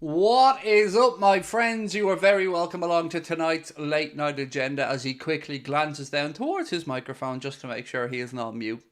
What is up, my friends? You are very welcome along to tonight's late night agenda as he quickly glances down towards his microphone just to make sure he isn't on mute.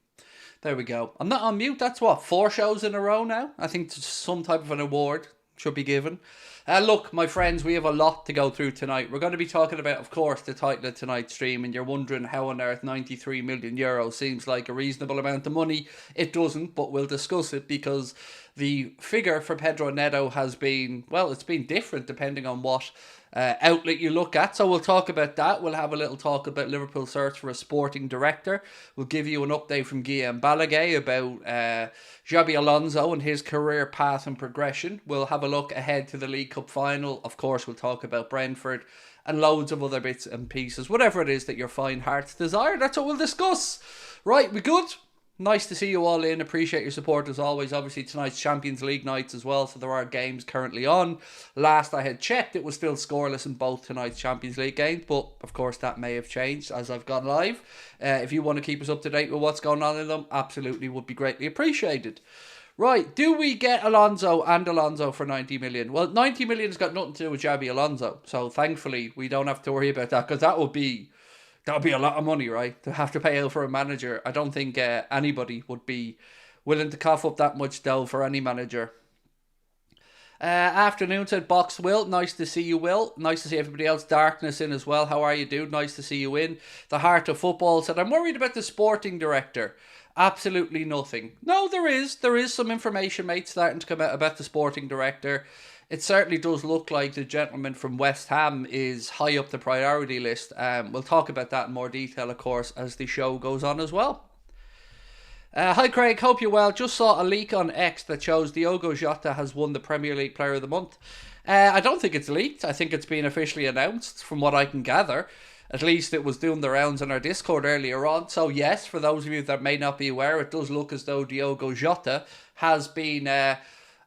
There we go. I'm not on mute. That's what, 4 shows in a row now? I think some type of an award should be given. Look, my friends, we have a lot to go through tonight. We're going to be talking about, of course, the title of tonight's stream, and you're wondering how on earth 93 million euro seems like a reasonable amount of money. It doesn't, but we'll discuss it because the figure for Pedro Neto has been, well, it's been different depending on what outlet you look at. So we'll talk about that. We'll have a little talk about Liverpool's search for a sporting director. We'll give you an update from Guillaume Balaguer about Xabi Alonso and his career path and progression. We'll have a look ahead to the League Cup final. Of course, we'll talk about Brentford and loads of other bits and pieces. Whatever it is that your fine hearts desire, that's what we'll discuss. Right, we good? Nice to see you all in. Appreciate your support as always. Obviously, tonight's Champions League nights as well, so there are games currently on. Last I had checked, it was still scoreless in both tonight's Champions League games, but of course that may have changed as I've gone live. If you want to keep us up to date with what's going on in them, absolutely would be greatly appreciated. Right, do we get Alonso for 90 million? Well, 90 million has got nothing to do with Xabi Alonso, so thankfully we don't have to worry about that, because that would be a lot of money, right? To have to pay out for a manager. I don't think anybody would be willing to cough up that much dough for any manager. Afternoon, said Box Will. Nice to see you, Will. Nice to see everybody else. Darkness in as well. How are you, dude? Nice to see you in. The Heart of Football said, I'm worried about the sporting director. Absolutely nothing. No, there is. There is some information, mate, starting to come out about the sporting director. It certainly does look like the gentleman from West Ham is high up the priority list. We'll talk about that in more detail, of course, as the show goes on as well. Hi Craig, hope you're well. Just saw a leak on X that shows Diogo Jota has won the Premier League Player of the Month. I don't think it's leaked. I think it's been officially announced from what I can gather. At least it was doing the rounds on our Discord earlier on. So yes, for those of you that may not be aware, it does look as though Diogo Jota has been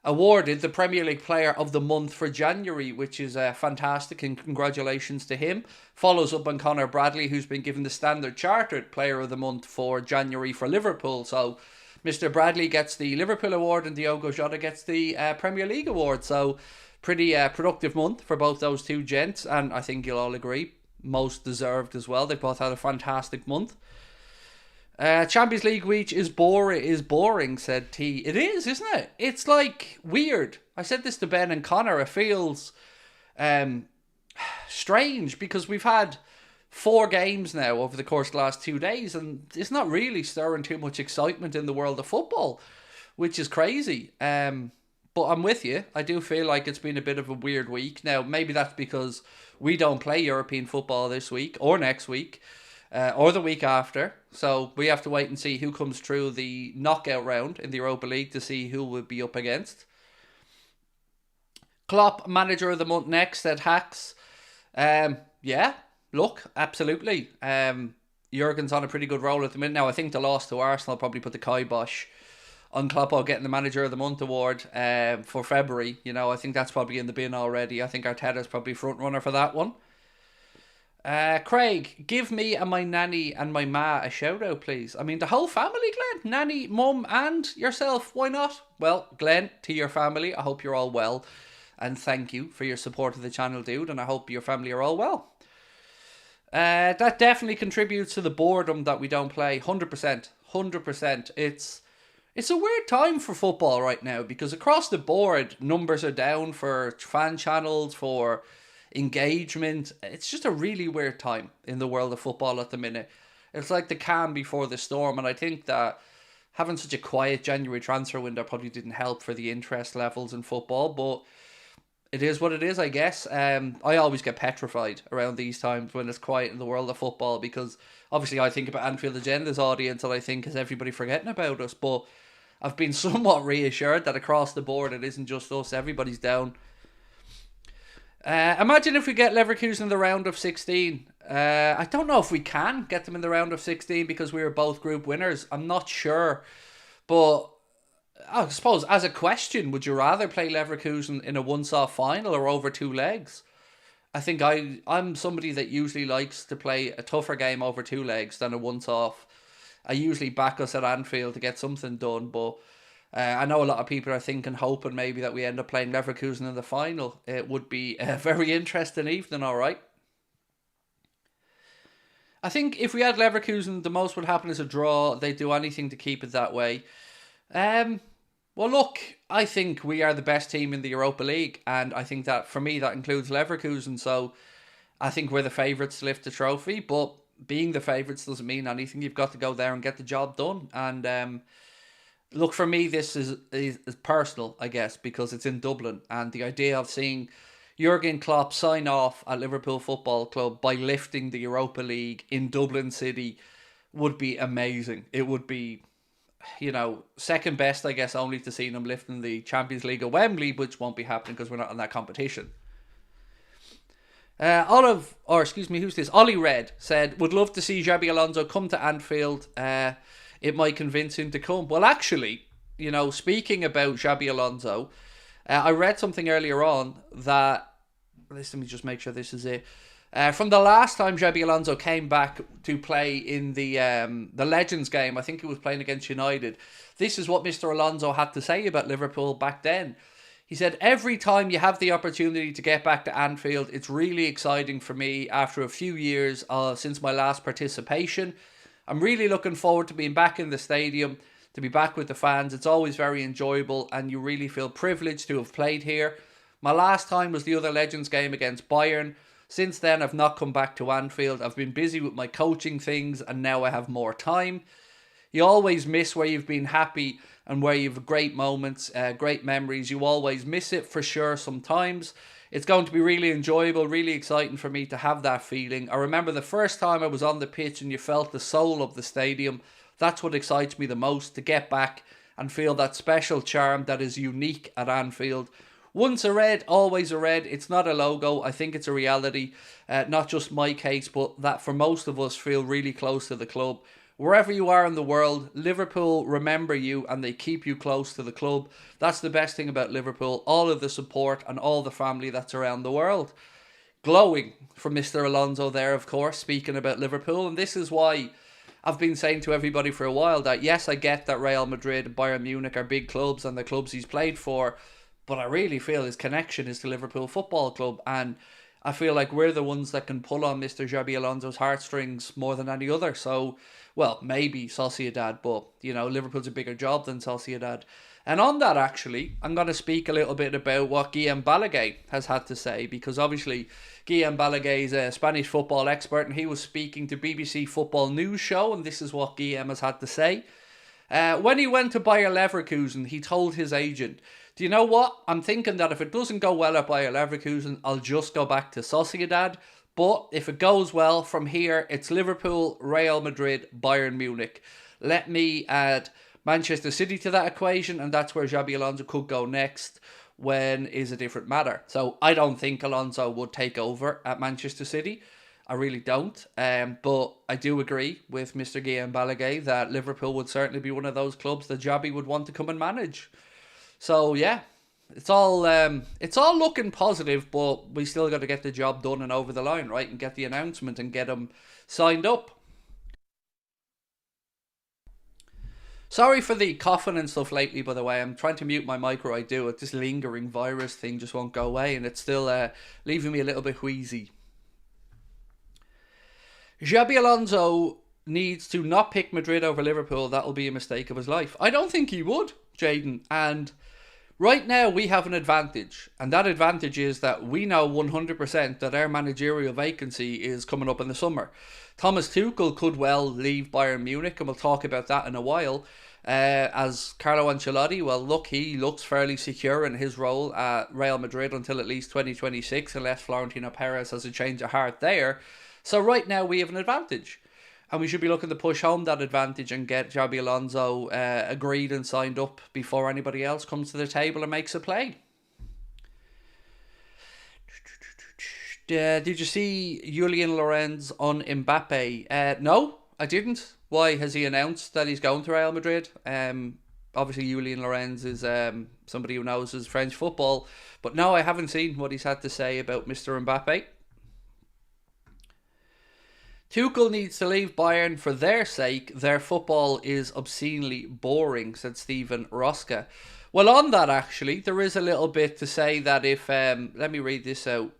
awarded the Premier League Player of the Month for January, which is fantastic, and congratulations to him. Follows up on Connor Bradley, who's been given the Standard Chartered Player of the Month for January for Liverpool. So Mr. Bradley gets the Liverpool award and Diogo Jota gets the Premier League award. So pretty productive month for both those two gents, and I think you'll all agree, most deserved as well. They both had a fantastic month. Champions League week is boring, said T. It is, isn't it? It's like weird. I said this to Ben and Connor. It feels strange because we've had 4 games now over the course of the last 2 days, and it's not really stirring too much excitement in the world of football, which is crazy. But I'm with you. I do feel like it's been a bit of a weird week. Now, maybe that's because we don't play European football this week or next week. Or the week after. So we have to wait and see who comes through the knockout round in the Europa League to see who we'll be up against. Klopp, Manager of the Month next, said Hacks. Yeah, look, absolutely. Jurgen's on a pretty good roll at the minute. Now, I think the loss to Arsenal probably put the kibosh on Klopp getting the Manager of the Month award for February. You know, I think that's probably in the bin already. I think Arteta's probably front runner for that one. Craig, give me and my nanny and my ma a shout out, please. I mean, the whole family, Glenn. Nanny, mum, and yourself. Why not? Well, Glenn, to your family, I hope you're all well. And thank you for your support of the channel, dude. And I hope your family are all well. That definitely contributes to the boredom that we don't play. 100%. 100%. It's a weird time for football right now because across the board, numbers are down for fan channels, for engagement. It's just a really weird time in the world of football at the minute. It's like the calm before the storm, and I think that having such a quiet January transfer window probably didn't help for the interest levels in football, but it is what it is, I guess. I always get petrified around these times when it's quiet in the world of football because obviously I think about Anfield Agenda's audience and I think, is everybody forgetting about us? But I've been somewhat reassured that across the board it isn't just us, everybody's down. Imagine if we get Leverkusen in the round of 16. I don't know if we can get them in the round of 16 because we were both group winners. I'm not sure. But I suppose as a question, would you rather play Leverkusen in a once-off final or over 2 legs? I think I'm somebody that usually likes to play a tougher game over 2 legs than a once-off. I usually back us at Anfield to get something done, but I know a lot of people are thinking, hoping maybe that we end up playing Leverkusen in the final. It would be a very interesting evening, all right. I think if we had Leverkusen, the most would happen is a draw. They'd do anything to keep it that way. Well, look, I think we are the best team in the Europa League, and I think that, for me, that includes Leverkusen, so I think we're the favourites to lift the trophy, but being the favourites doesn't mean anything. You've got to go there and get the job done, and look, for me, this is personal, I guess, because it's in Dublin, and the idea of seeing Jurgen Klopp sign off at Liverpool Football Club by lifting the Europa League in Dublin City would be amazing. It would be, second best, I guess, only to seeing them lifting the Champions League at Wembley, which won't be happening because we're not in that competition. Who's this? Ollie Red said, would love to see Xabi Alonso come to Anfield. It might convince him to come. Well, actually, speaking about Xabi Alonso, I read something earlier on that, let me just make sure this is it. From the last time Xabi Alonso came back to play in the Legends game, I think he was playing against United, this is what Mr. Alonso had to say about Liverpool back then. He said, every time you have the opportunity to get back to Anfield, it's really exciting for me after a few years since my last participation. I'm really looking forward to being back in the stadium, to be back with the fans. It's always very enjoyable and you really feel privileged to have played here. My last time was the other Legends game against Bayern. Since then, I've not come back to Anfield. I've been busy with my coaching things and now I have more time. You always miss where you've been happy and where you've great moments, great memories. You always miss it for sure sometimes. It's going to be really enjoyable, really exciting for me to have that feeling. I remember the first time I was on the pitch and you felt the soul of the stadium. That's what excites me the most, to get back and feel that special charm that is unique at Anfield. Once a Red, always a Red. It's not a logo. I think it's a reality. Not just my case, but that for most of us feel really close to the club. Wherever you are in the world, Liverpool remember you and they keep you close to the club. That's the best thing about Liverpool. All of the support and all the family that's around the world. Glowing from Mr. Alonso there, of course, speaking about Liverpool. And this is why I've been saying to everybody for a while that, yes, I get that Real Madrid and Bayern Munich are big clubs and the clubs he's played for, but I really feel his connection is to Liverpool Football Club, and I feel like we're the ones that can pull on Mr. Xabi Alonso's heartstrings more than any other. So, well, maybe Sociedad, but, Liverpool's a bigger job than Sociedad. And on that, actually, I'm going to speak a little bit about what Guillem Balagué has had to say, because obviously Guillem Balagué is a Spanish football expert, and he was speaking to BBC Football News Show, and this is what Guillem has had to say. When he went to Bayer Leverkusen, he told his agent, do you know what? I'm thinking that if it doesn't go well at Bayer Leverkusen, I'll just go back to Sociedad. But if it goes well from here, it's Liverpool, Real Madrid, Bayern Munich. Let me add Manchester City to that equation, and that's where Xabi Alonso could go next, when is a different matter. So I don't think Alonso would take over at Manchester City. I really don't. But I do agree with Mr. Guillem Balagué that Liverpool would certainly be one of those clubs that Xabi would want to come and manage. So yeah, it's all looking positive, but we still got to get the job done and over the line, right? And get the announcement and get them signed up. Sorry for the coughing and stuff lately, by the way. I'm trying to mute my mic where I do it. This lingering virus thing just won't go away, and it's still leaving me a little bit wheezy. Xabi Alonso needs to not pick Madrid over Liverpool. That'll be a mistake of his life. I don't think he would, Jaden. And right now we have an advantage. And that advantage is that we know 100% that our managerial vacancy is coming up in the summer. Thomas Tuchel could well leave Bayern Munich, and we'll talk about that in a while. As Carlo Ancelotti, well, look, he looks fairly secure in his role at Real Madrid until at least 2026, unless Florentino Perez has a change of heart there. So right now we have an advantage, and we should be looking to push home that advantage and get Xabi Alonso agreed and signed up before anybody else comes to the table and makes a play. Did you see Julian Lorenz on Mbappe? No, I didn't. Why? Has he announced that he's going to Real Madrid? Obviously Julian Lorenz is somebody who knows his French football, but no, I haven't seen what he's had to say about Mr. Mbappe. Tuchel needs to leave Bayern for their sake. Their football is obscenely boring, said Stephen Roska. Well, on that, actually, there is a little bit to say that if... let me read this out.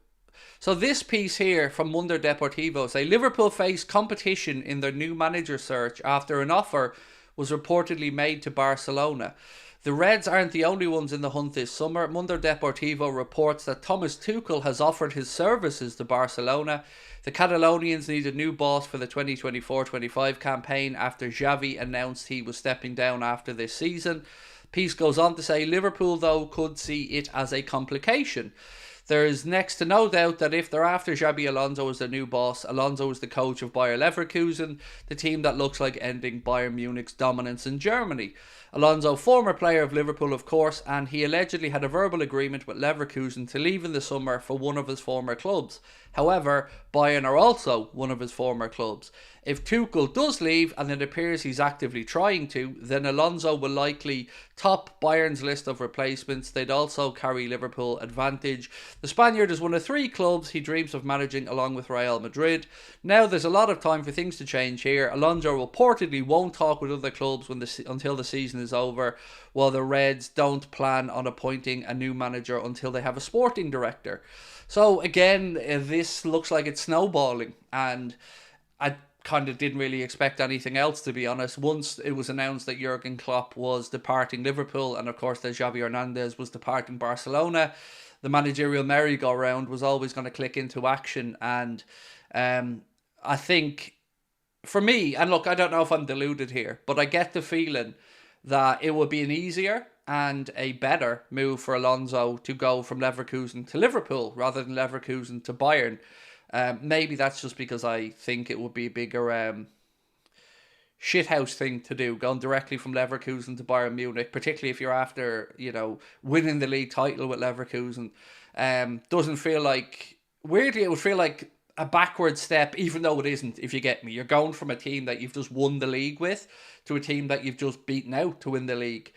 So this piece here from Mundo Deportivo say Liverpool face competition in their new manager search after an offer was reportedly made to Barcelona. The Reds aren't the only ones in the hunt this summer. Mundo Deportivo reports that Thomas Tuchel has offered his services to Barcelona. The Catalonians need a new boss for the 2024-25 campaign after Xavi announced he was stepping down after this season. Piece goes on to say Liverpool, though, could see it as a complication. There is next to no doubt that if they're after Xabi Alonso as the new boss, Alonso is the coach of Bayer Leverkusen, the team that looks like ending Bayern Munich's dominance in Germany. Alonso, former player of Liverpool, of course, and he allegedly had a verbal agreement with Leverkusen to leave in the summer for one of his former clubs. However, Bayern are also one of his former clubs. If Tuchel does leave, and it appears he's actively trying to, then Alonso will likely top Bayern's list of replacements. They'd also carry Liverpool advantage. The Spaniard is one of 3 clubs he dreams of managing along with Real Madrid. Now there's a lot of time for things to change here. Alonso reportedly won't talk with other clubs until the season is over, while the Reds don't plan on appointing a new manager until they have a sporting director. So again, this looks like it's snowballing, and I kind of didn't really expect anything else, to be honest. Once it was announced that Jurgen Klopp was departing Liverpool, and of course that Xavi Hernandez was departing Barcelona, the managerial merry-go-round was always going to click into action. And I think, for me, and look, I don't know if I'm deluded here, but I get the feeling that it would be an easier and a better move for Alonso to go from Leverkusen to Liverpool rather than Leverkusen to Bayern. Maybe that's just because I think it would be a bigger shithouse thing to do, going directly from Leverkusen to Bayern Munich, particularly if you're after, winning the league title with Leverkusen. Doesn't feel like, weirdly, it would feel like a backward step, even though it isn't, if you get me. You're going from a team that you've just won the league with to a team that you've just beaten out to win the league.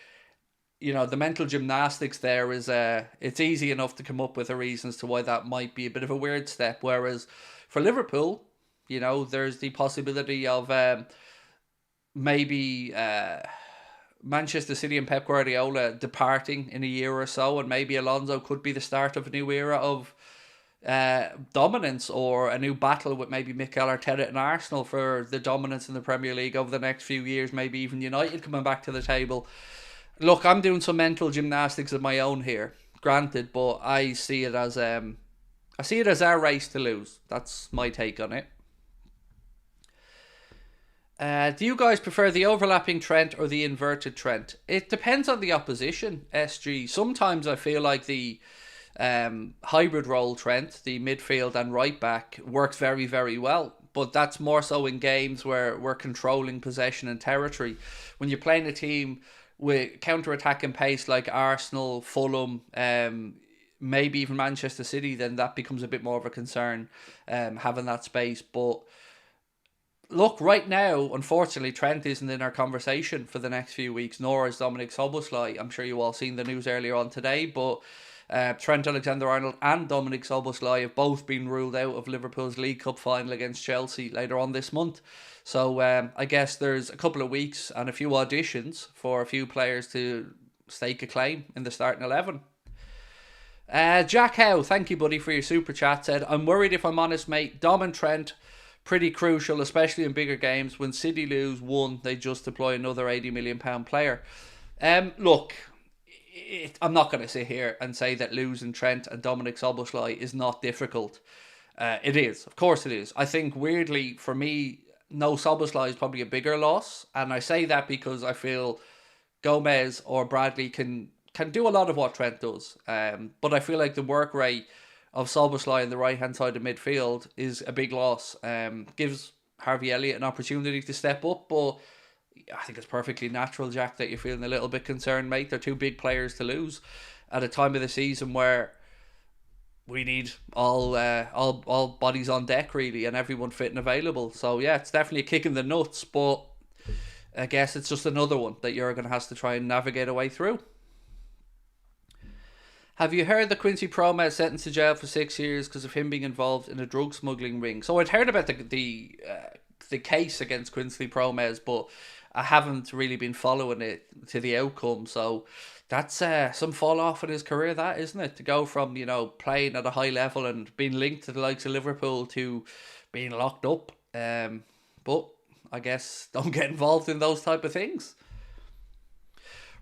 The mental gymnastics there is, it's easy enough to come up with a reasons to why that might be a bit of a weird step. Whereas for Liverpool, there's the possibility of maybe Manchester City and Pep Guardiola departing in a year or so, and maybe Alonso could be the start of a new era of dominance, or a new battle with maybe Mikel Arteta and Arsenal for the dominance in the Premier League over the next few years. Maybe even United coming back to the table. Look, I'm doing some mental gymnastics of my own here, granted, but I see it as our race to lose. That's my take on it. Do you guys prefer the overlapping Trent or the inverted Trent? It depends on the opposition, SG. Sometimes I feel like the hybrid role Trent, the midfield and right back, works very, very well. But that's more so in games where we're controlling possession and territory. When you're playing a team with counter-attacking pace like Arsenal, Fulham, maybe even Manchester City, then that becomes a bit more of a concern, having that space. But look, right now, unfortunately, Trent isn't in our conversation for the next few weeks, nor is Dominic Szoboszlai. I'm sure you all seen the news earlier on today, but Trent Alexander-Arnold and Dominic Szoboszlai have both been ruled out of Liverpool's League Cup final against Chelsea later on this month. So I guess there's a couple of weeks and a few auditions for a few players to stake a claim in the starting 11. Jack Howe, thank you, buddy, for your super chat. Said, I'm worried, if I'm honest, mate. Dom and Trent, pretty crucial, especially in bigger games. When City lose one, they just deploy another £80 million player. Look, I'm not going to sit here and say that losing Trent and Dominic Szoboszlai is not difficult. It is, of course it is. I think, weirdly, for me, no, Szoboszlai is probably a bigger loss, and I say that because I feel Gomez or Bradley can do a lot of what Trent does. But I feel like the work rate of Szoboszlai on the right-hand side of midfield is a big loss. Gives Harvey Elliott an opportunity to step up, but I think it's perfectly natural, Jack, that you're feeling a little bit concerned, mate. They're 2 big players to lose at a time of the season where we need all bodies on deck, really, and everyone fit and available. So yeah, it's definitely a kick in the nuts, but I guess it's just another one that Jurgen has to try and navigate a way through. Have you heard that Quincy Promes sentenced to jail for 6 years because of him being involved in a drug smuggling ring? So I'd heard about the case against Quincy Promes, but I haven't really been following it to the outcome. So that's some fall off in his career, that, isn't it? To go from, playing at a high level and being linked to the likes of Liverpool to being locked up. But I guess don't get involved in those type of things.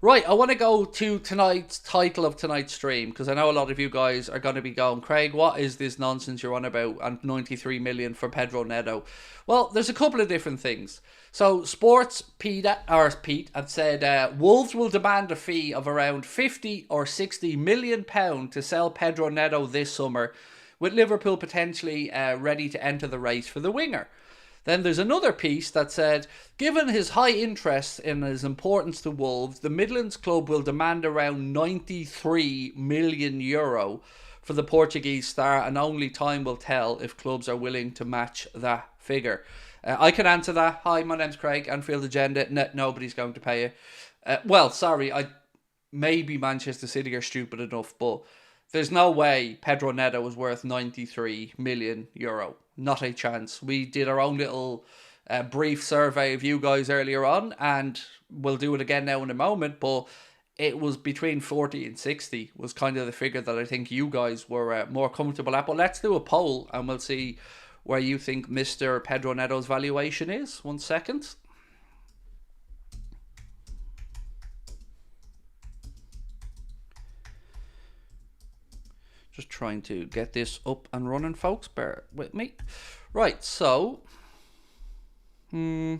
Right, I want to go to tonight's title of tonight's stream, because I know a lot of you guys are going to be going, Craig, what is this nonsense you're on about, and 93 million for Pedro Neto? Well, there's a couple of different things. So, Sports Pete had said Wolves will demand a fee of around 50 or 60 million pound to sell Pedro Neto this summer, with Liverpool potentially ready to enter the race for the winger. Then there's another piece that said, given his high interest in his importance to Wolves, the Midlands club will demand around 93 million euro for the Portuguese star, and only time will tell if clubs are willing to match that figure. I can answer that. Hi, my name's Craig, Anfield Agenda. Nobody's going to pay you. Well, sorry, maybe Manchester City are stupid enough, but there's no way Pedro Neto was worth 93 million euro. Not a chance. We did our own little brief survey of you guys earlier on, and we'll do it again now in a moment, but it was between 40 and 60 was kind of the figure that I think you guys were more comfortable at. But let's do a poll and we'll see where you think Mr. Pedro Neto's valuation is. 1 second. Just trying to get this up and running, folks. Bear with me. Right, so... Okay,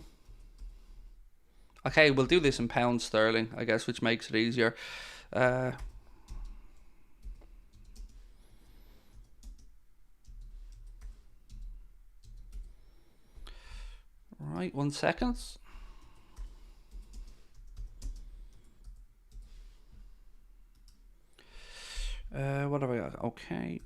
we'll do this in pounds sterling, I guess, which makes it easier. Right, 1 second. What have I got? Okay.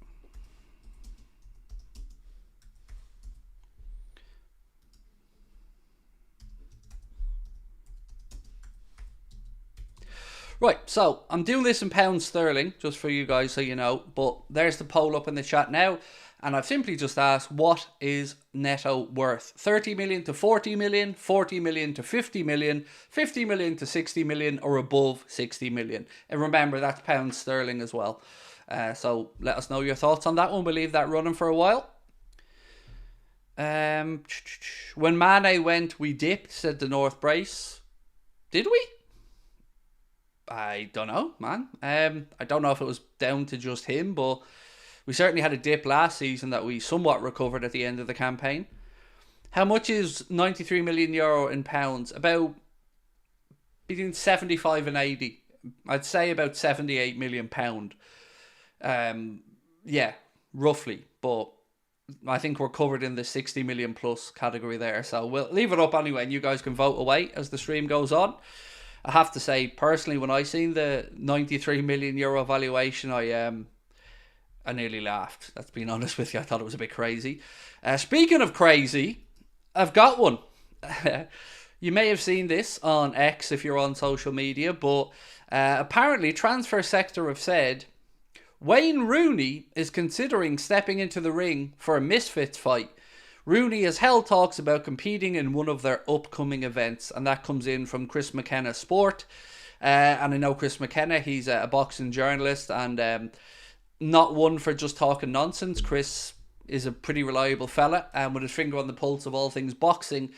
Right, so I'm doing this in pounds sterling, just for you guys so you know, but there's the poll up in the chat now, and I've simply just asked, what is Neto worth? 30 million to 40 million, 40 million to 50 million, 50 million to 60 million, or above 60 million. And remember, that's pounds sterling as well. So let us know your thoughts on that one. We'll leave that running for a while. When Mane went, we dipped, said the North Brace. Did we? I don't know, man. I don't know if it was down to just him, but we certainly had a dip last season that we somewhat recovered at the end of the campaign. How much is 93 million euro in pounds? About between 75 and 80. I'd say about 78 million pound. Yeah, roughly. But I think we're covered in the 60 million plus category there. So we'll leave it up anyway, and you guys can vote away as the stream goes on. I have to say, personally, when I seen the 93 million euro valuation, I nearly laughed. That's being honest with you. I thought it was a bit crazy. Speaking of crazy, I've got one. You may have seen this on X if you're on social media, but apparently Transfer Sector have said Wayne Rooney is considering stepping into the ring for a Misfits fight. Rooney has held talks about competing in one of their upcoming events, and that comes in from Chris McKenna Sport. And I know Chris McKenna, he's a boxing journalist and not one for just talking nonsense. Chris is a pretty reliable fella and with his finger on the pulse of all things boxing.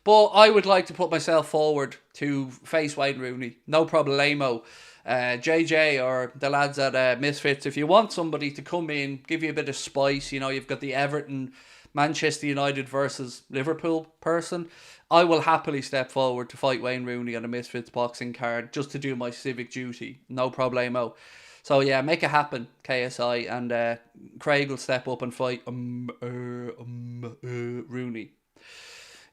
But I would like to put myself forward to face Wayne Rooney. No problemo. JJ or the lads at Misfits, if you want somebody to come in, give you a bit of spice, you've got the Everton, Manchester United versus Liverpool person, I will happily step forward to fight Wayne Rooney on a Misfits boxing card just to do my civic duty. No problemo. So yeah, make it happen, KSI, and Craig will step up and fight Rooney.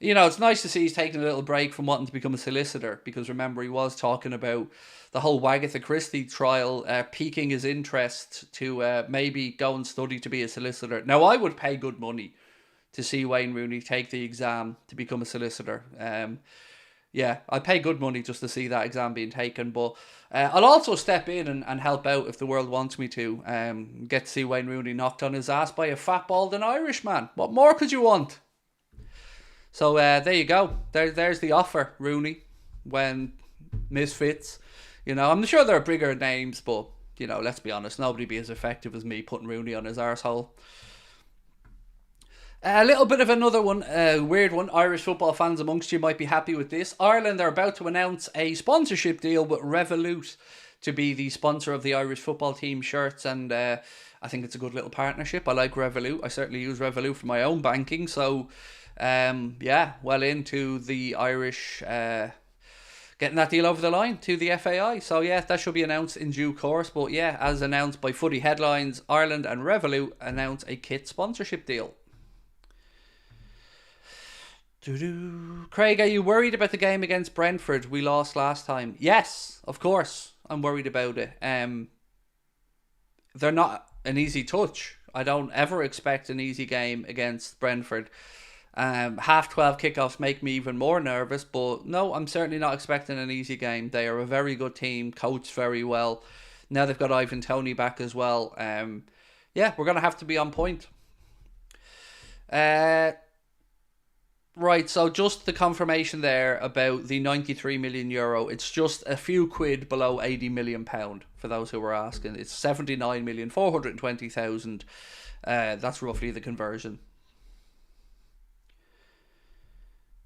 It's nice to see he's taking a little break from wanting to become a solicitor, because remember, he was talking about the whole Wagatha Christie trial piquing his interest to maybe go and study to be a solicitor. Now, I would pay good money to see Wayne Rooney take the exam to become a solicitor. Yeah, I pay good money just to see that exam being taken, but I'll also step in and help out if the world wants me to. Get to see Wayne Rooney knocked on his ass by a fat balding Irishman. What more could you want? So there you go. There's the offer, Rooney. When misfits, I'm sure there are bigger names, but let's be honest, nobody be as effective as me putting Rooney on his arsehole. A little bit of another one, weird one. Irish football fans amongst you might be happy with this. Ireland are about to announce a sponsorship deal with Revolut to be the sponsor of the Irish football team shirts, and I think it's a good little partnership. I like Revolut. I certainly use Revolut for my own banking, so well into the Irish getting that deal over the line to the FAI. So yeah, that should be announced in due course. But yeah, as announced by Footy Headlines, Ireland and Revolut announce a kit sponsorship deal. Craig, are you worried about the game against Brentford? We lost last time. Yes, of course, I'm worried about it. They're not an easy touch. I don't ever expect an easy game against Brentford. 12:30 kickoffs make me even more nervous, but no, I'm certainly not expecting an easy game. They are a very good team, coached very well. Now they've got Ivan Toney back as well. We're going to have to be on point. Right, so just the confirmation there about the €93 million. It's just a few quid below £80 million, for those who were asking. It's 79,420,000. That's roughly the conversion.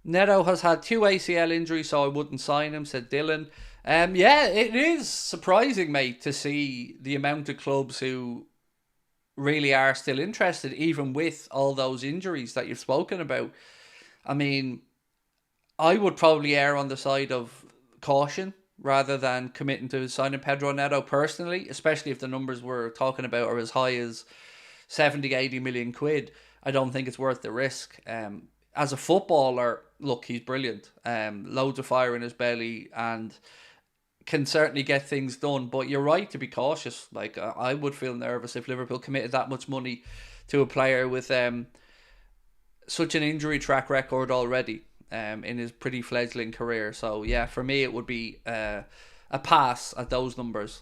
Neto has had 2 ACL injuries, so I wouldn't sign him, said Dylan. It is surprising, mate, to see the amount of clubs who really are still interested, even with all those injuries that you've spoken about. I mean, I would probably err on the side of caution rather than committing to signing Pedro Neto personally, especially if the numbers we're talking about are as high as 70, 80 million quid. I don't think it's worth the risk. As a footballer, look, he's brilliant. Loads of fire in his belly and can certainly get things done. But you're right to be cautious. Like, I would feel nervous if Liverpool committed that much money to a player with such an injury track record already in his pretty fledgling career. So yeah, for me it would be a pass at those numbers.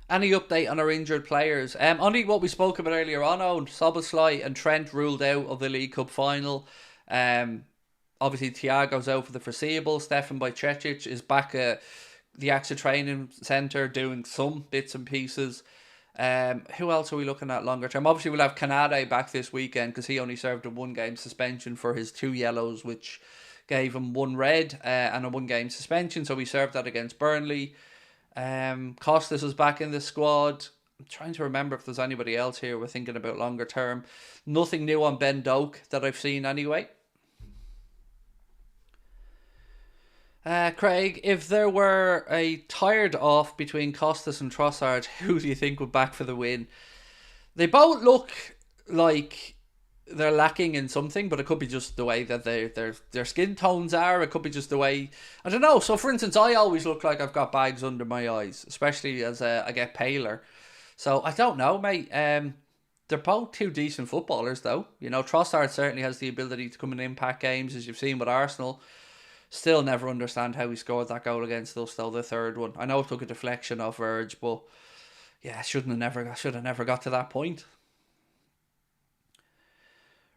Any update on our injured players? Only what we spoke about earlier on. Szoboszlai and Trent ruled out of the League Cup final. Obviously Thiago's out for the foreseeable. Stefan Bajcetic is back at the AXA training centre doing some bits and pieces. Who else are we looking at longer term? Obviously we'll have Canade back this weekend because he only served a 1-game suspension for his 2 yellows, which gave him 1 red and a 1-game suspension, so we served that against Burnley. Costas is back in the squad. I'm trying to remember if there's anybody else here we're thinking about longer term. Nothing new on Ben Doak that I've seen anyway. Craig, if there were a tired off between Costas and Trossard, who do you think would back for the win? They both look like they're lacking in something, but it could be just the way that their skin tones are. It could be just the way, I don't know. So for instance, I always look like I've got bags under my eyes, especially as I get paler. So I don't know, mate. They're both 2 decent footballers though. Trossard certainly has the ability to come in impact games, as you've seen with Arsenal. Still never understand how he scored that goal against us though, the third one. I know it took a deflection off Verge, but yeah, should have never got to that point.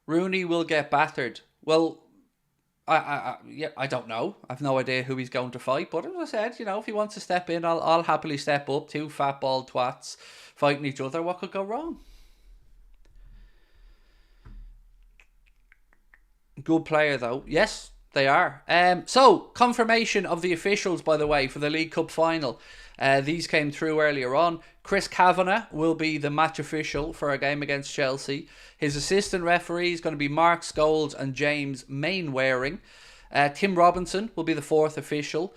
Rooney will get battered. Well, I don't know. I've no idea who he's going to fight. But as I said, if he wants to step in, I'll happily step up. 2 fat bald twats fighting each other. What could go wrong? Good player though. Yes, they are. So, confirmation of the officials, by the way, for the League Cup final. These came through earlier on. Chris Kavanagh will be the match official for a game against Chelsea. His assistant referee is going to be Mark Scholes and James Mainwaring. Tim Robinson will be the 4th official.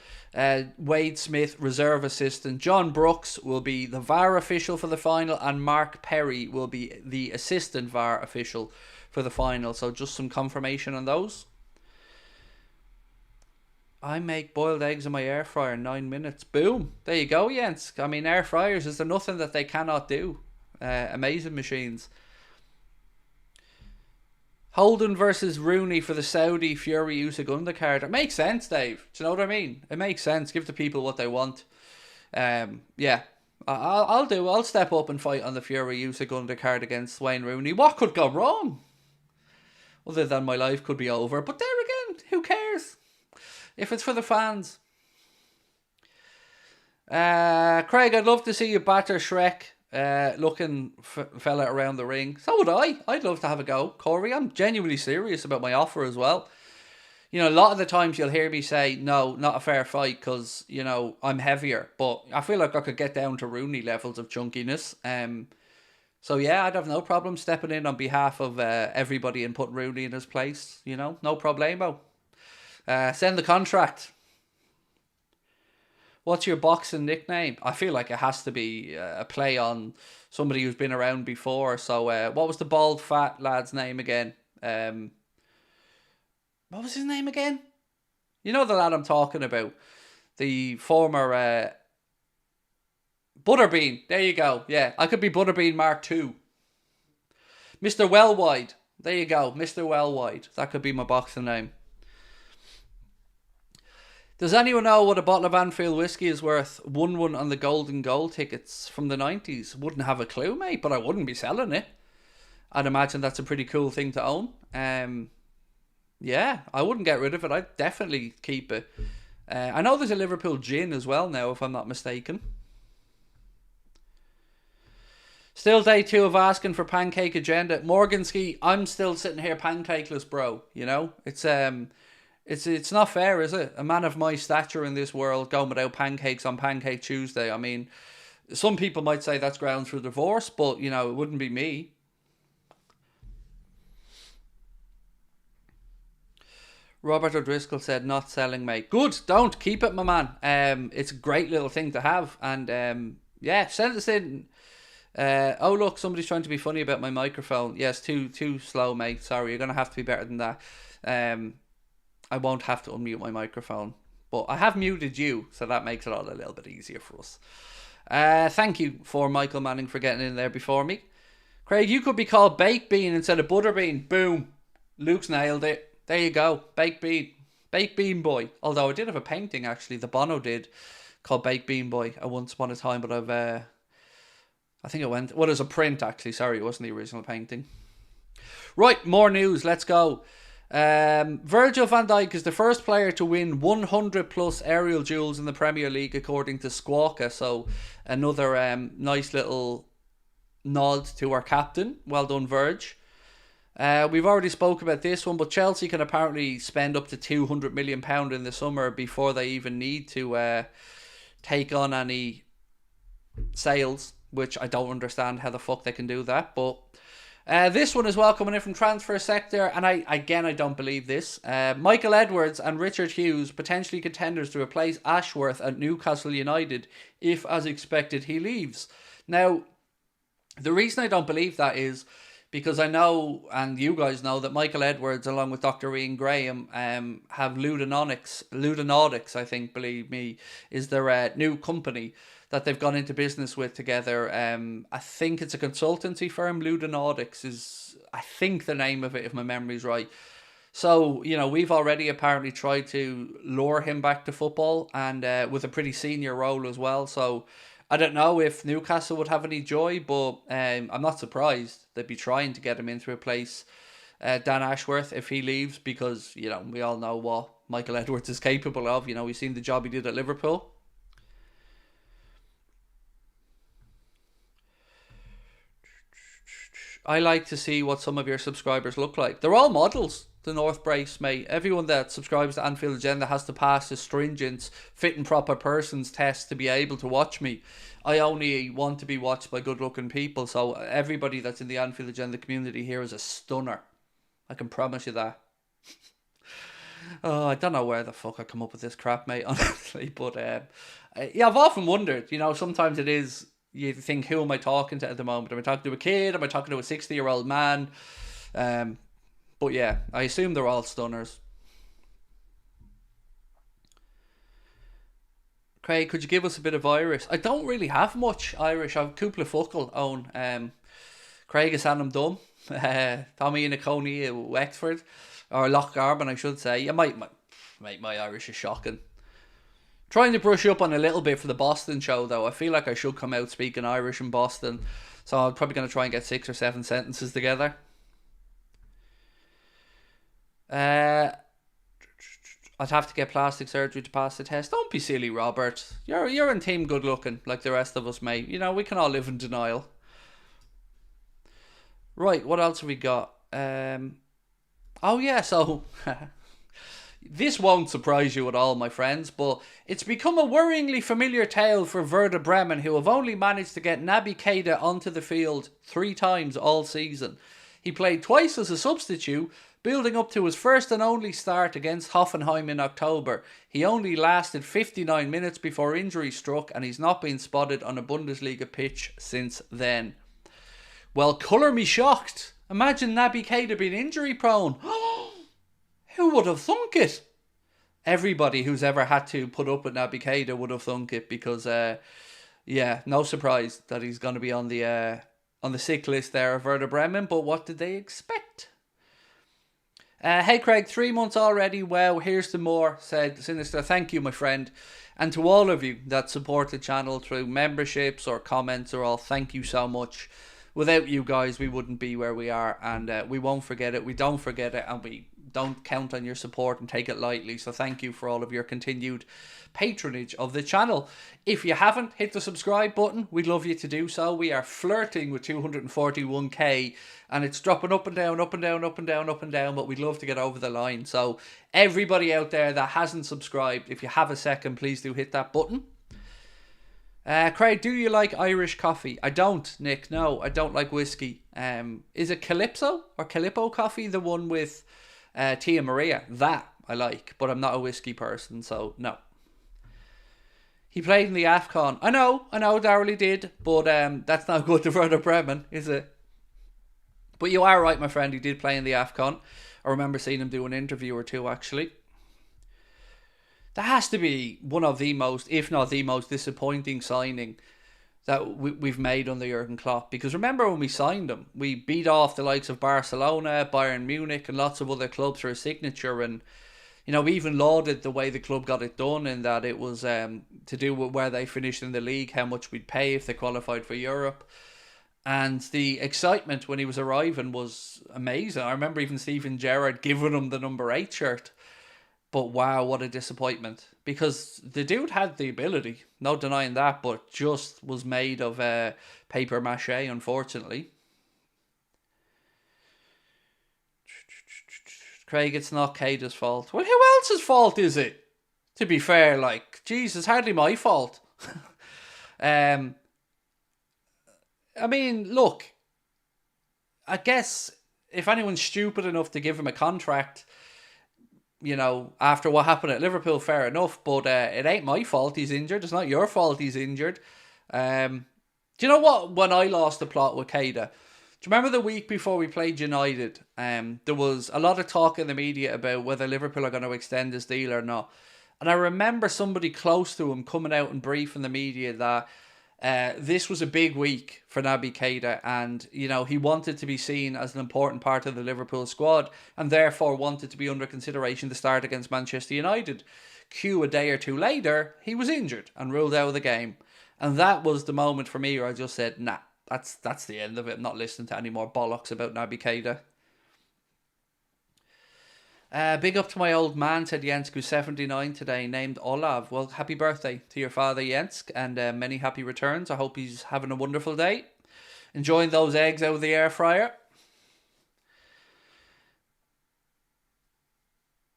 Wade Smith, reserve assistant. John Brooks will be the VAR official for the final. And Mark Perry will be the assistant VAR official for the final. So just some confirmation on those. I make boiled eggs in my air fryer in 9 minutes. Boom. There you go, Jens. I mean, air fryers, is there nothing that they cannot do? Amazing machines. Houlden versus Rooney for the Saudi Fury Usyk undercard. It makes sense, Dave. Do you know what I mean? It makes sense. Give the people what they want. Yeah. I'll step up and fight on the Fury Usyk undercard against Wayne Rooney. What could go wrong? Other than my life could be over. But there again, who cares? If it's for the fans. Craig, I'd love to see you batter Shrek. Looking fella around the ring. So would I. I'd love to have a go. Corey, I'm genuinely serious about my offer as well. You know, a lot of the times you'll hear me say, no, not a fair fight because, you know, I'm heavier. But I feel like I could get down to Rooney levels of chunkiness. So yeah, I'd have no problem stepping in on behalf of everybody and putting Rooney in his place. You know, no problemo. Send the contract. What's your boxing nickname? I feel like it has to be a play on somebody who's been around before. So what was the bald fat lad's name again? What was his name again? You know the lad I'm talking about. The former Butterbean. There you go. Yeah, I could be Butterbean Mark II. Mr. Wellwide. There you go. Mr. Wellwide. That could be my boxing name. Does anyone know what a bottle of Anfield whiskey is worth? Won one on the golden goal tickets from the 90s. Wouldn't have a clue, mate, but I wouldn't be selling it. I'd imagine that's a pretty cool thing to own. Yeah, I wouldn't get rid of it. I'd definitely keep it. I know there's a Liverpool gin as well now, if I'm not mistaken. Still day 2 of asking for pancake agenda. Morganski, I'm still sitting here pancakeless, bro. You know, it's not fair, is it? A man of my stature in this world going without pancakes on Pancake Tuesday. I mean, some people might say that's grounds for divorce, but, you know, it wouldn't be me. Robert O'Driscoll said, not selling, mate. Good, don't. Keep it, my man. It's a great little thing to have. And, yeah, send us in. Oh, look, somebody's trying to be funny about my microphone. Yes, too slow, mate. Sorry, you're going to have to be better than that. I won't have to unmute my microphone. But I have muted you, so that makes it all a little bit easier for us. Thank you for Michael Manning for getting in there before me. Craig, you could be called Baked Bean instead of Butterbean. Boom. Luke's nailed it. There you go. Baked Bean. Baked Bean Boy. Although I did have a painting, actually. The Bono did. Called Baked Bean Boy at once upon a time. But I think it went... Well, it was a print, actually. Sorry, it wasn't the original painting. Right, more news. Let's go. Virgil van Dijk is the first player to win 100 plus aerial duels in the Premier League according to Squawka. So another nice little nod to our captain. Well done, Virg. We've already spoke about this one, but Chelsea can apparently spend up to £200 million in the summer before they even need to take on any sales, which I don't understand how the fuck they can do that. But this one as well, coming in from Transfer Sector, and I don't believe this. Michael Edwards and Richard Hughes, potentially contenders to replace Ashworth at Newcastle United if, as expected, he leaves. Now, the reason I don't believe that is because I know, and you guys know, that Michael Edwards, along with Dr. Ian Graham, have Ludonautics, I think, believe me, is their new company that they've gone into business with together. I think it's a consultancy firm. Ludonautics is, I think, the name of it, if my memory's right. So, you know, we've already apparently tried to lure him back to football, and with a pretty senior role as well. So I don't know if Newcastle would have any joy, but I'm not surprised. They'd be trying to get him in to replace Dan Ashworth if he leaves, because, you know, we all know what Michael Edwards is capable of. You know, we've seen the job he did at Liverpool. I like to see what some of your subscribers look like. They're all models, the North Brace, mate. Everyone that subscribes to Anfield Agenda has to pass a stringent fit and proper persons test to be able to watch me. I only want to be watched by good looking people, so everybody that's in the Anfield Agenda community here is a stunner. I can promise you that. Oh, I don't know where the fuck I come up with this crap, mate, honestly. But yeah, I've often wondered, you know, sometimes it is, you think, who am I talking to at the moment? Am I talking to a kid? Am I talking to a 60-year-old man? But yeah, I assume they're all stunners. Craig, could you give us a bit of Irish? I don't really have much Irish. I've Cúpla Focal own. Craig is Adam Dumb. Tommy Inaconi, Wexford, or Lochgarben, I should say. My Irish is shocking. Trying to brush up on a little bit for the Boston show, though. I feel like I should come out speaking Irish in Boston, so I'm probably going to try and get 6 or 7 sentences together. I'd have to get plastic surgery to pass the test. Don't be silly, Robert. You're in team good looking, like the rest of us, mate. You know, we can all live in denial. Right, what else have we got? Oh yeah, so this won't surprise you at all, my friends, but it's become a worryingly familiar tale for Werder Bremen, who have only managed to get Naby Keita onto the field 3 times all season. He played twice as a substitute, building up to his first and only start against Hoffenheim in October. He only lasted 59 minutes before injury struck, and he's not been spotted on a Bundesliga pitch since then. Well, colour me shocked. Imagine Naby Keita being injury prone. Who would have thunk it? Everybody who's ever had to put up with Naby Keita would have thunk it, because, no surprise that he's going to be on the sick list there of Werder Bremen. But what did they expect? Hey Craig, 3 months already. Wow, here's to more, said Sinister. Thank you, my friend. And to all of you that support the channel through memberships or comments or all, thank you so much. Without you guys, we wouldn't be where we are, and we won't forget it. We don't forget it, and we don't count on your support and take it lightly. So thank you for all of your continued patronage of the channel. If you haven't, hit the subscribe button. We'd love you to do so. We are flirting with 241k, and it's dropping up and down, up and down, up and down, up and down, but we'd love to get over the line. So everybody out there that hasn't subscribed, if you have a second, please do hit that button. Craig, do you like Irish coffee? I don't, Nick. No, I don't like whiskey. Is it Calypso or Calippo coffee, the one with Tia Maria? That I like, but I'm not a whiskey person, so no. He played in the AFCON. I know, Darrell did, but that's not good to Werder Bremen, is it? But you are right, my friend. He did play in the AFCON. I remember seeing him do an interview or two, actually. That has to be one of the most, if not the most, disappointing signing that we've made under Jurgen Klopp. Because remember when we signed him, we beat off the likes of Barcelona, Bayern Munich, and lots of other clubs for a signature. And, you know, we even lauded the way the club got it done, in that it was to do with where they finished in the league, how much we'd pay if they qualified for Europe. And the excitement when he was arriving was amazing. I remember even Steven Gerrard giving him the number 8 shirt. But wow, what a disappointment. Because the dude had the ability, no denying that, but just was made of paper mache, unfortunately. Craig, it's not Keita's fault. Well, who else's fault is it? To be fair, like, Jesus, hardly my fault. I mean, look, I guess if anyone's stupid enough to give him a contract, you know, after what happened at Liverpool, fair enough, but it ain't my fault he's injured. It's not your fault he's injured. Do you know what? When I lost the plot with Keita, do you remember the week before we played United? There was a lot of talk in the media about whether Liverpool are going to extend his deal or not. And I remember somebody close to him coming out and briefing the media that this was a big week for Naby Keita, and, you know, he wanted to be seen as an important part of the Liverpool squad, and therefore wanted to be under consideration to start against Manchester United. A day or two later, he was injured and ruled out of the game. And that was the moment for me where I just said, nah, that's the end of it. I'm not listening to any more bollocks about Naby Keita. Big up to my old man, said Jensk, who's 79 today, named Olav. Well, happy birthday to your father, Jensk, and many happy returns. I hope he's having a wonderful day. Enjoying those eggs out of the air fryer.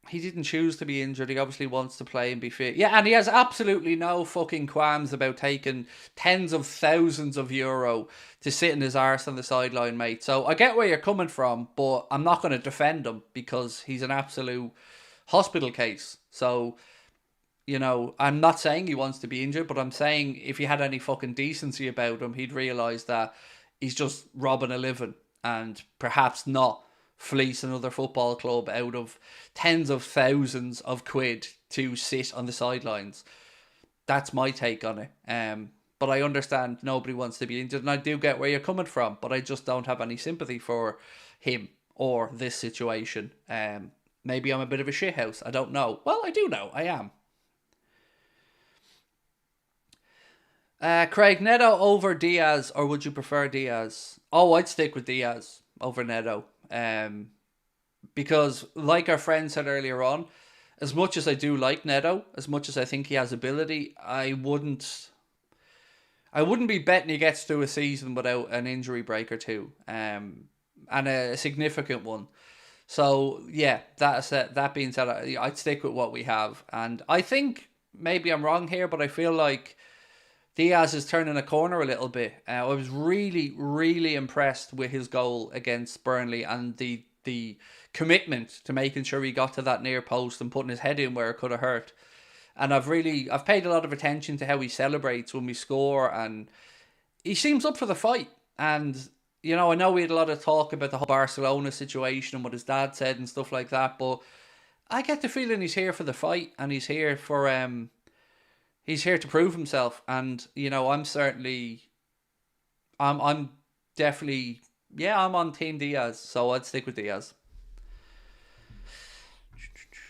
He didn't choose to be injured. He obviously wants to play and be fit. Yeah, and he has absolutely no fucking qualms about taking tens of thousands of euro to sit in his arse on the sideline, mate. So I get where you're coming from, but I'm not going to defend him because he's an absolute hospital case. So, you know, I'm not saying he wants to be injured, but I'm saying if he had any fucking decency about him, he'd realise that he's just robbing a living and perhaps not fleece another football club out of tens of thousands of quid to sit on the sidelines. That's my take on it. But I understand nobody wants to be injured, and I do get where you're coming from, but I just don't have any sympathy for him or this situation. Maybe I'm a bit of a shithouse. I don't know. Well, I do know. I am. Craig, Neto over Diaz, or would you prefer Diaz? Oh, I'd stick with Diaz over Neto. Because, like our friend said earlier on, as much as I do like Neto, as much as I think he has ability, I wouldn't be betting he gets through a season without an injury break or two, and a significant one. So yeah, that being said, I'd stick with what we have, and I think maybe I'm wrong here, but I feel like Diaz is turning a corner a little bit. I was really, really impressed with his goal against Burnley and the commitment to making sure he got to that near post and putting his head in where it could have hurt. And I've paid a lot of attention to how he celebrates when we score, and he seems up for the fight. And, I know we had a lot of talk about the whole Barcelona situation and what his dad said and stuff like that, but I get the feeling he's here for the fight, and he's here to prove himself. And, I'm definitely, I'm on Team Diaz, so I'd stick with Diaz.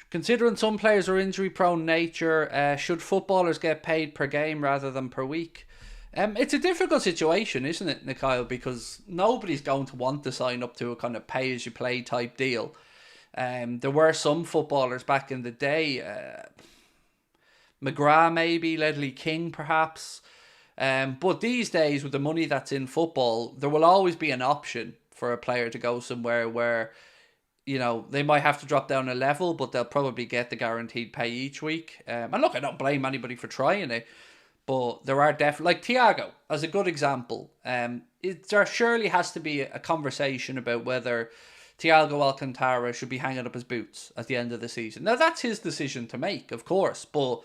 Considering some players are injury-prone nature, should footballers get paid per game rather than per week? It's a difficult situation, isn't it, Mikhail? Because nobody's going to want to sign up to a kind of pay-as-you-play type deal. There were some footballers back in the day, McGrath maybe, Ledley King perhaps. But these days, with the money that's in football, there will always be an option for a player to go somewhere where, they might have to drop down a level, but they'll probably get the guaranteed pay each week. And look, I don't blame anybody for trying it, but there are definitely, like Thiago, as a good example, there surely has to be a conversation about whether Thiago Alcantara should be hanging up his boots at the end of the season. Now, that's his decision to make, of course, but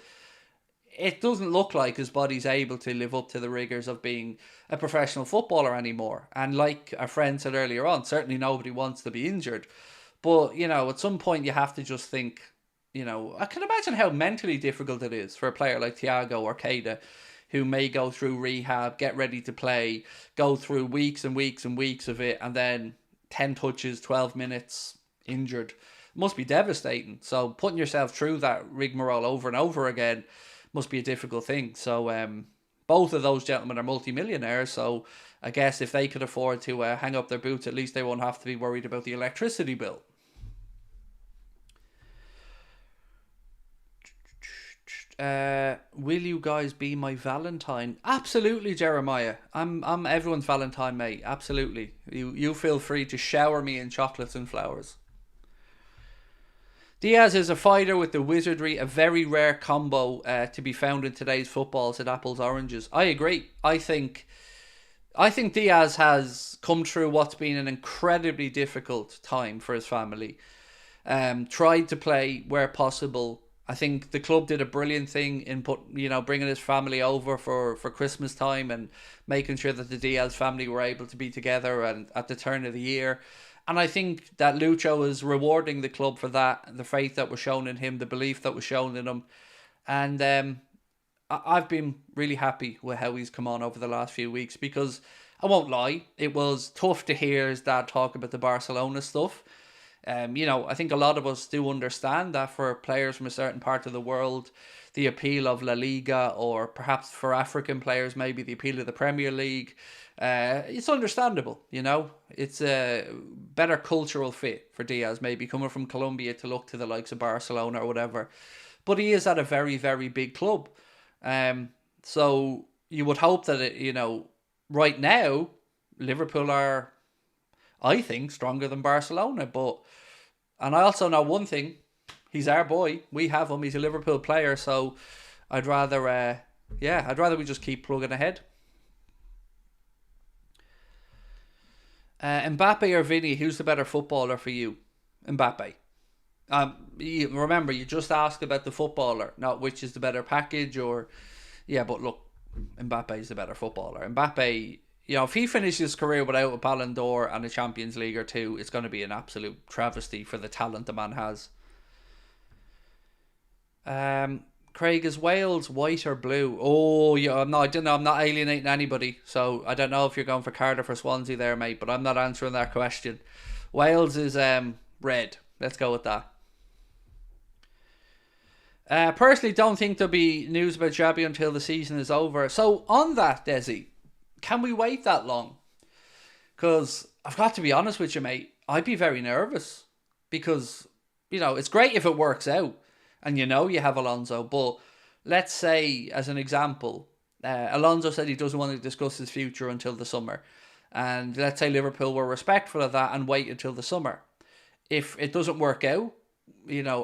it doesn't look like his body's able to live up to the rigours of being a professional footballer anymore. And like our friend said earlier on, certainly nobody wants to be injured. But, at some point you have to just think, I can imagine how mentally difficult it is for a player like Thiago or Keita, who may go through rehab, get ready to play, go through weeks and weeks and weeks of it, and then 10 touches, 12 minutes, injured. It must be devastating. So putting yourself through that rigmarole over and over again must be a difficult thing. So both of those gentlemen are multimillionaires, so I guess if they could afford to hang up their boots, at least they won't have to be worried about the electricity bill. Will you guys be my Valentine? Absolutely, Jeremiah. I'm everyone's Valentine, mate. Absolutely. You feel free to shower me in chocolates and flowers. Diaz is a fighter with the wizardry, a very rare combo to be found in today's football, said Apples Oranges. I agree. I think Diaz has come through what's been an incredibly difficult time for his family. Tried to play where possible. I think the club did a brilliant thing in bringing his family over for Christmas time and making sure that the Diaz family were able to be together and at the turn of the year. And I think that Lucho is rewarding the club for that, the faith that was shown in him, the belief that was shown in him. And I've been really happy with how he's come on over the last few weeks, because I won't lie, it was tough to hear his dad talk about the Barcelona stuff. I think a lot of us do understand that for players from a certain part of the world, the appeal of La Liga, or perhaps for African players, maybe the appeal of the Premier League, it's understandable, It's a better cultural fit for Diaz, maybe coming from Colombia to look to the likes of Barcelona or whatever. But he is at a very, very big club. So you would hope that, right now, Liverpool are, I think, stronger than Barcelona. And I also know one thing, he's our boy. We have him. He's a Liverpool player. So I'd rather we just keep plugging ahead. Mbappe or Vinny, who's the better footballer for you? Mbappe. Remember, you just asked about the footballer, not which is the better package or... Yeah, but look, Mbappe is the better footballer. Mbappe, if he finishes his career without a Ballon d'Or and a Champions League or two, it's going to be an absolute travesty for the talent the man has. Craig, is Wales white or blue? Oh, yeah, I don't know. I'm not alienating anybody, so I don't know if you're going for Cardiff or Swansea there, mate. But I'm not answering that question. Wales is red. Let's go with that. Personally, don't think there'll be news about Xabi until the season is over. So on that, Desi, can we wait that long? Because I've got to be honest with you, mate. I'd be very nervous because it's great if it works out, and you have Alonso. But let's say, as an example, Alonso said he doesn't want to discuss his future until the summer, and let's say Liverpool were respectful of that and wait until the summer. If it doesn't work out,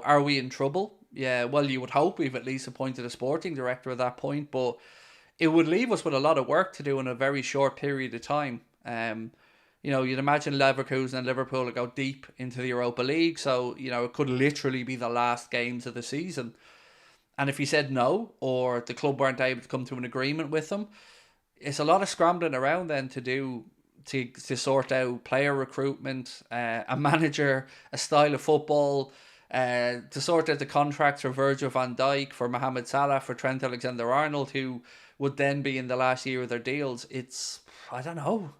are we in trouble? Yeah, well, you would hope we've at least appointed a sporting director at that point, but it would leave us with a lot of work to do in a very short period of time. You'd imagine Leverkusen and Liverpool would go deep into the Europa League, so, it could literally be the last games of the season. And if he said no, or the club weren't able to come to an agreement with him, it's a lot of scrambling around then to sort out player recruitment, a manager, a style of football, to sort out the contracts for Virgil van Dijk, for Mohamed Salah, for Trent Alexander-Arnold, who would then be in the last year of their deals. I don't know.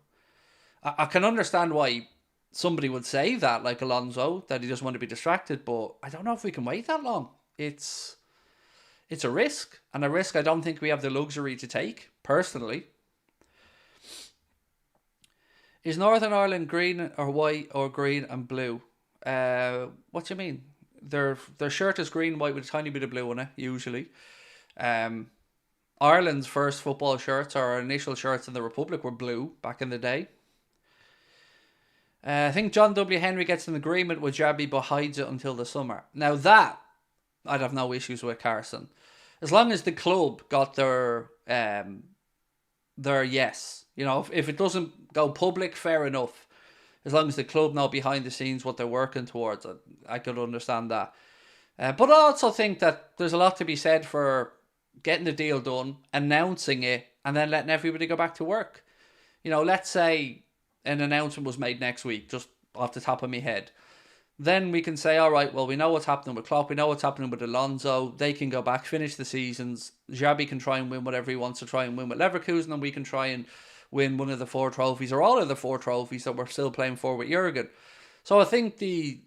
I can understand why somebody would say that, like Alonso, that he doesn't want to be distracted, but I don't know if we can wait that long. It's a risk, and a risk I don't think we have the luxury to take, personally. Is Northern Ireland green or white or green and blue? What do you mean? Their shirt is green, white with a tiny bit of blue on it, usually. Ireland's first football shirts, or our initial shirts in the Republic, were blue back in the day. I think John W. Henry gets an agreement with Xabi but hides it until the summer. Now that, I'd have no issues with, Carson. As long as the club got their yes. If it doesn't go public, fair enough. As long as the club know behind the scenes what they're working towards, I could understand that. But I also think that there's a lot to be said for getting the deal done, announcing it, and then letting everybody go back to work. Let's say an announcement was made next week, just off the top of my head. Then we can say, all right, well, we know what's happening with Klopp, we know what's happening with Alonso, they can go back, finish the seasons, Xabi can try and win whatever he wants to try and win with Leverkusen, and we can try and win one of the 4 trophies, or all of the 4 trophies that we're still playing for with Jurgen. So I think the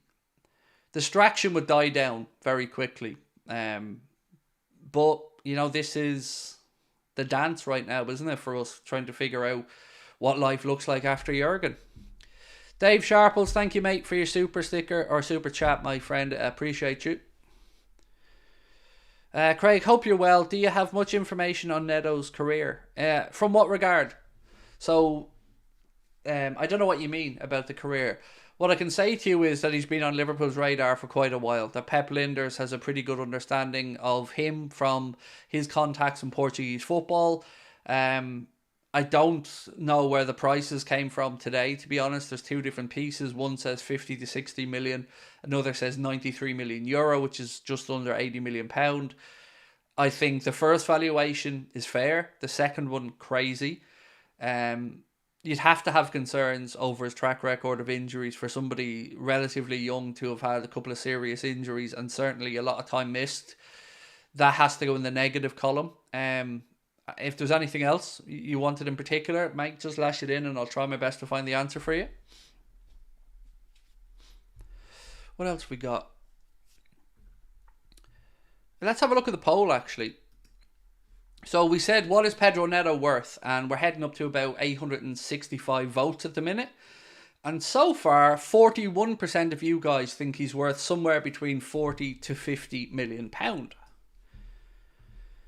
distraction would die down very quickly. But, this is the dance right now, isn't it, for us trying to figure out what life looks like after Jurgen. Dave Sharples, thank you, mate, for your super sticker or super chat, my friend. Appreciate you. Craig, hope you're well. Do you have much information on Neto's career? From what regard? So, I don't know what you mean about the career. What I can say to you is that he's been on Liverpool's radar for quite a while. That Pep Linders has a pretty good understanding of him from his contacts in Portuguese football. I don't know where the prices came from today, to be honest. There's 2 different pieces. One says 50 to 60 million. Another says 93 million euro, which is just under 80 million pound. I think the first valuation is fair. The second one, crazy. You'd have to have concerns over his track record of injuries for somebody relatively young to have had a couple of serious injuries and certainly a lot of time missed. That has to go in the negative column. If there's anything else you wanted in particular, Mike, just lash it in and I'll try my best to find the answer for you. What else we got? Let's have a look at the poll, actually. So we said, what is Pedro Neto worth? And we're heading up to about 865 votes at the minute. And so far, 41% of you guys think he's worth somewhere between 40 to 50 million pound.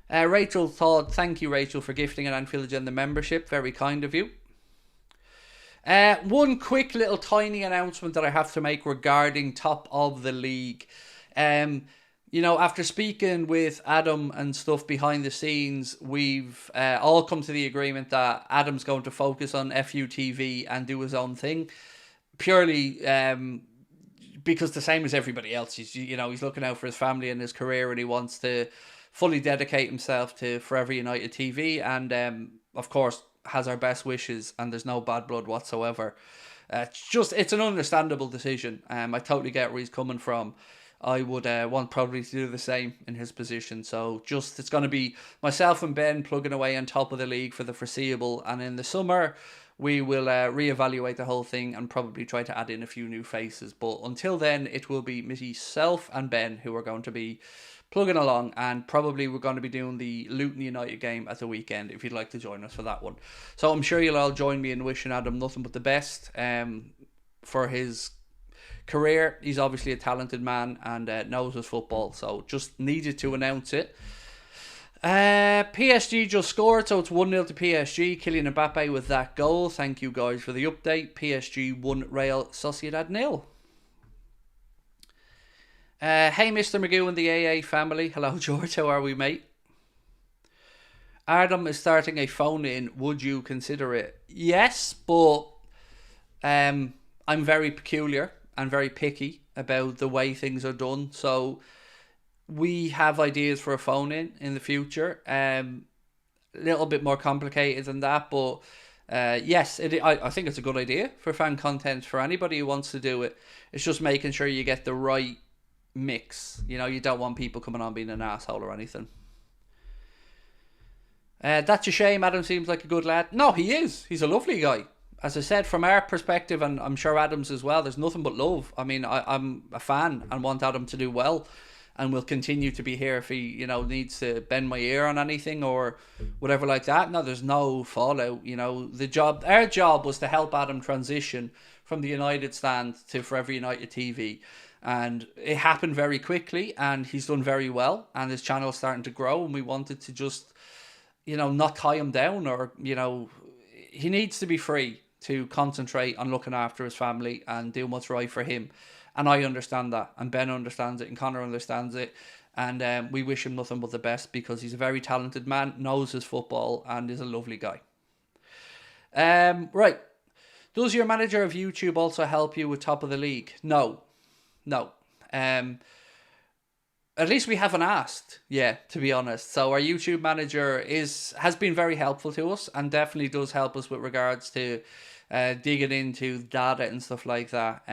Rachel thought, thank you, Rachel, for gifting an Anfield Agenda membership. Very kind of you. One quick little tiny announcement that I have to make regarding top of the league. After speaking with Adam and stuff behind the scenes, we've all come to the agreement that Adam's going to focus on FUTV and do his own thing. Purely because the same as everybody else, he's looking out for his family and his career, and he wants to fully dedicate himself to Forever United TV, and of course has our best wishes, and there's no bad blood whatsoever. It's an understandable decision. I totally get where he's coming from. I would want probably to do the same in his position. So just it's going to be myself and Ben plugging away on top of the league for the foreseeable, and in the summer we will reevaluate the whole thing and probably try to add in a few new faces. But until then, it will be myself and Ben who are going to be plugging along, and probably we're going to be doing the Luton United game at the weekend if you'd like to join us for that one. So I'm sure you'll all join me in wishing Adam nothing but the best for his career. He's obviously a talented man and knows his football, so just needed to announce it. PSG just scored, so it's 1-0 to PSG. Kylian Mbappe with that goal. Thank you guys for the update. PSG 1, Real Sociedad 0. Hey Mr. Magoo and the AA family. Hello George, how are we, mate? Adam is starting a phone in. Would you consider it? Yes, but I'm very peculiar and very picky about the way things are done. So we have ideas for a phone in the future. A little bit more complicated than that, but yes, I think it's a good idea for fan content for anybody who wants to do it. It's just making sure you get the right mix. You know, you don't want people coming on being an asshole or anything. That's a shame. Adam seems like a good lad. No, he is. He's a lovely guy. As I said, from our perspective, and I'm sure Adam's as well, there's nothing but love. I mean, I'm a fan and want Adam to do well, and will continue to be here if he, needs to bend my ear on anything or whatever like that. No, there's no fallout. Our job was to help Adam transition from the United stand to Forever United TV. And it happened very quickly, and he's done very well, and his channel's starting to grow, and we wanted to just, not tie him down, or, he needs to be free to concentrate on looking after his family and doing what's right for him. And I understand that, and Ben understands it, and Connor understands it, and we wish him nothing but the best, because he's a very talented man, knows his football, and is a lovely guy. Right. Does your manager of YouTube also help you with top of the league? No. At least we haven't asked, to be honest. So our YouTube manager has been very helpful to us, and definitely does help us with regards to digging into data and stuff like that.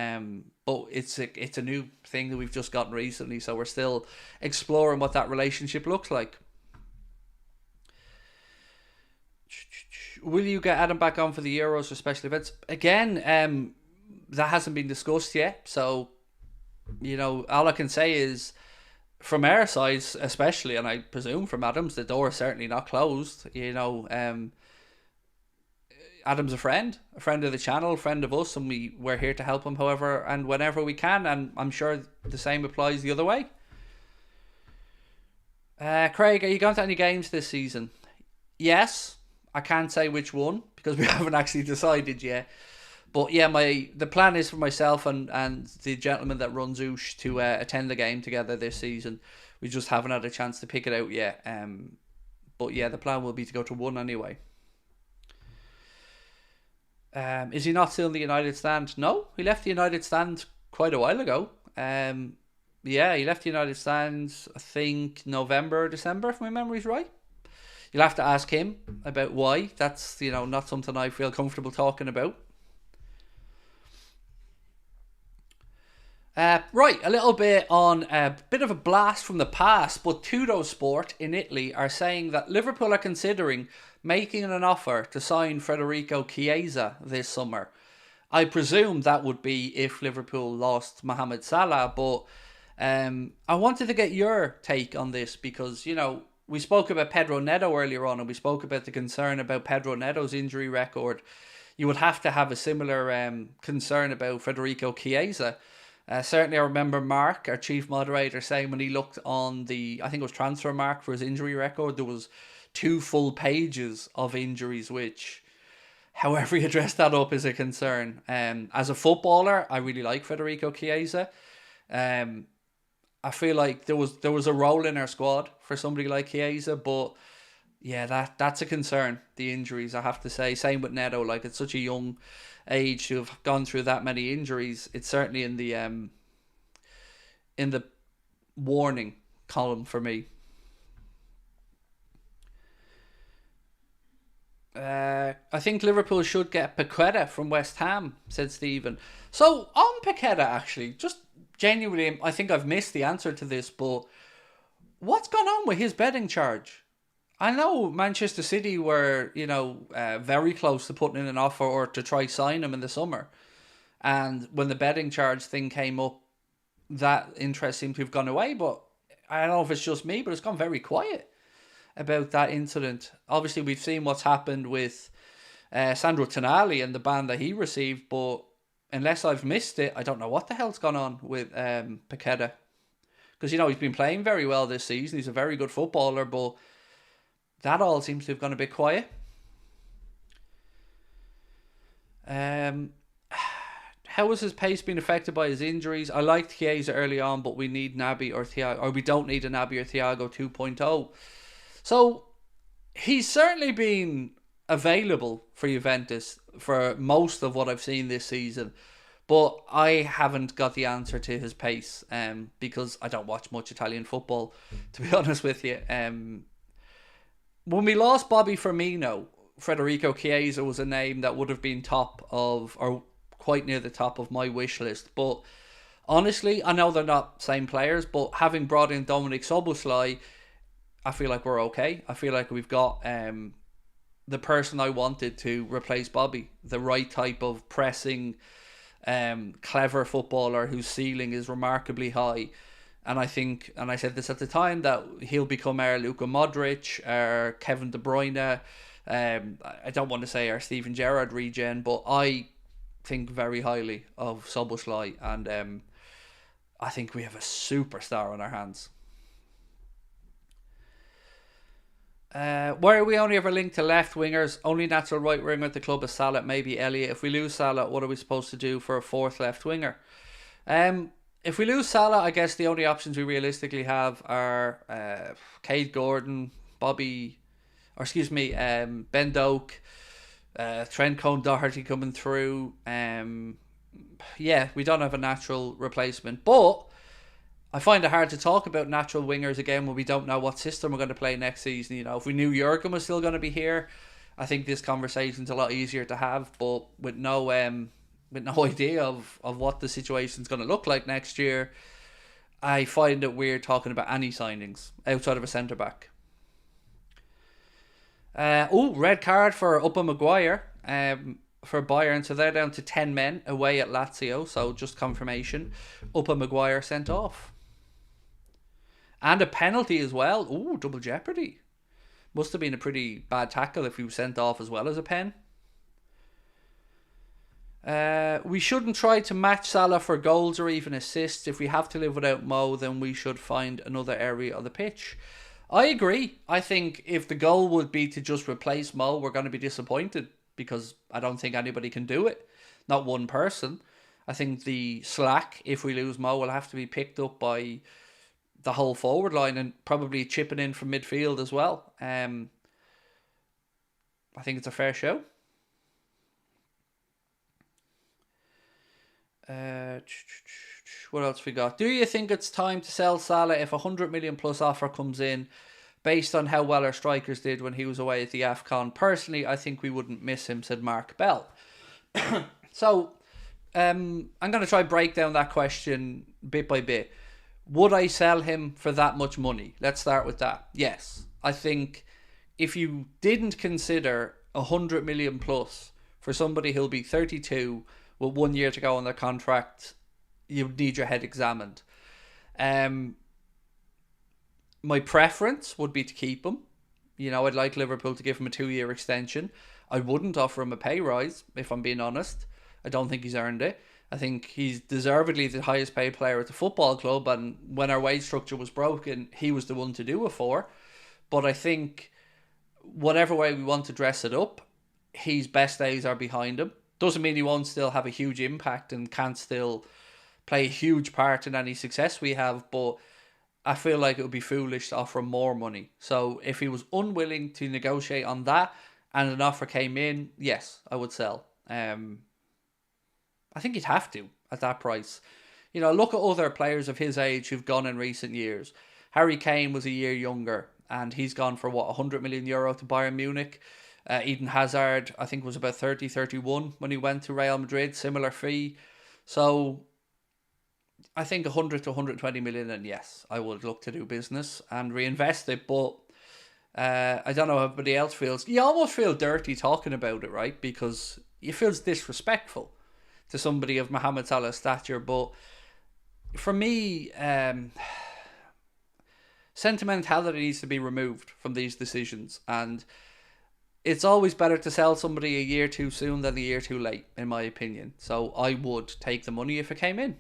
But it's a new thing that we've just gotten recently, so we're still exploring what that relationship looks like. Will you get Adam back on for the Euros or special events? Again, that hasn't been discussed yet, so all I can say is, from our side especially, and I presume from Adam's, the door is certainly not closed. Adam's a friend of the channel, a friend of us, and we're here to help him however and whenever we can, and I'm sure the same applies the other way. Craig, are you going to any games this season? Yes. I can't say which one because we haven't actually decided yet. But yeah, the plan is for myself and the gentleman that runs Oosh to attend the game together this season. We just haven't had a chance to pick it out yet. But yeah, the plan will be to go to one anyway. Is he not still in the United stand? No, he left the United stand quite a while ago. Yeah, he left the United stand, I think, November, December, if my memory's right. You'll have to ask him about why. That's, not something I feel comfortable talking about. Right, a little bit on a bit of a blast from the past, but Tutto Sport in Italy are saying that Liverpool are considering making an offer to sign Federico Chiesa this summer. I presume that would be if Liverpool lost Mohamed Salah, but I wanted to get your take on this because, we spoke about Pedro Neto earlier on, and we spoke about the concern about Pedro Neto's injury record. You would have to have a similar concern about Federico Chiesa. Certainly I remember Mark, our chief moderator, saying when he looked on I think it was Transfer Mark for his injury record, there was 2 full pages of injuries, which, however you dress that up, is a concern. As a footballer, I really like Federico Chiesa. I feel like there was a role in our squad for somebody like Chiesa, but yeah, that's a concern, the injuries, I have to say. Same with Neto, like it's such a young age to have gone through that many injuries. It's certainly in the warning column for me. I think Liverpool should get Paqueta from West Ham, said Stephen. So on Paqueta, actually, just genuinely, I think I've missed the answer to this, but what's gone on with his betting charge? I know Manchester City were, very close to putting in an offer or to try sign him in the summer. And when the betting charge thing came up, that interest seemed to have gone away. But I don't know if it's just me, but it's gone very quiet about that incident. Obviously, we've seen what's happened with Sandro Tonali and the ban that he received, but unless I've missed it, I don't know what the hell's gone on with Paqueta. Because, he's been playing very well this season. He's a very good footballer, but that all seems to have gone a bit quiet. How has his pace been affected by his injuries? I liked Chiesa early on, but we need Naby or Thiago, or we don't need a Naby or Thiago 2.0. So he's certainly been available for Juventus for most of what I've seen this season, but I haven't got the answer to his pace because I don't watch much Italian football, to be honest with you. When we lost Bobby Firmino, Federico Chiesa was a name that would have been top of, or quite near the top of my wish list. But honestly, I know they're not same players, but having brought in Dominic Szoboszlai, I feel like we're okay. I feel like we've got the person I wanted to replace Bobby, the right type of pressing, clever footballer whose ceiling is remarkably high. And I think, and I said this at the time, that he'll become our Luka Modric, our Kevin De Bruyne. I don't want to say our Steven Gerrard regen, but I think very highly of Szoboszlai, and I think we have a superstar on our hands. Why are we only ever linked to left wingers? Only natural right winger at the club is Salah, maybe Elliott. If we lose Salah, what are we supposed to do for a fourth left winger? If we lose Salah, I guess the only options we realistically have are Cade Gordon, Ben Doak, Trent Cone-Doherty coming through. We don't have a natural replacement, but I find it hard to talk about natural wingers again when we don't know what system we're going to play next season. If we knew Jurgen was still going to be here, I think this conversation's a lot easier to have. But with no idea of what the situation's going to look like next year, I find it weird talking about any signings outside of a centre back. Red card for Upper Maguire for Bayern, so they're down to 10 men away at Lazio, so just confirmation. Upper Maguire sent off. And a penalty as well. Double jeopardy. Must have been a pretty bad tackle if he was sent off as well as a pen. We shouldn't try to match Salah for goals or even assists. If we have to live without Mo, then we should find another area of the pitch. I agree. I think if the goal would be to just replace Mo, we're going to be disappointed because I don't think anybody can do it. Not one person. I think the slack, if we lose Mo, will have to be picked up by the whole forward line and probably chipping in from midfield as well. I think it's a fair show. What else we got? Do you think it's time to sell Salah if a 100 million plus offer comes in based on how well our strikers did when he was away at the AFCON? Personally, I think we wouldn't miss him, said Mark Bell. So, I'm going to try break down that question bit by bit. Would I sell him for that much money? Let's start with that. Yes. I think if you didn't consider 100 million plus for somebody who'll be 32 with 1 year to go on their contract, you need your head examined. My preference would be to keep him. I'd like Liverpool to give him a 2-year extension. I wouldn't offer him a pay rise, if I'm being honest. I don't think he's earned it. I think he's deservedly the highest paid player at the football club, and when our wage structure was broken, he was the one to do it for. But I think whatever way we want to dress it up, his best days are behind him. Doesn't mean he won't still have a huge impact and can't still play a huge part in any success we have, but I feel like it would be foolish to offer him more money. So if he was unwilling to negotiate on that and an offer came in, yes, I would sell. I think you'd have to at that price. Look at other players of his age who've gone in recent years. Harry Kane was a year younger and he's gone for 100 million euro to Bayern Munich. Eden Hazard, I think, was about 30, 31 when he went to Real Madrid, similar fee. So I think 100 to 120 million, and yes, I would look to do business and reinvest it. But I don't know how everybody else feels. You almost feel dirty talking about it, right? Because it feels disrespectful to somebody of Mohamed Salah's stature. But for me, sentimentality needs to be removed from these decisions, and it's always better to sell somebody a year too soon than a year too late, in my opinion. So I would take the money if it came in.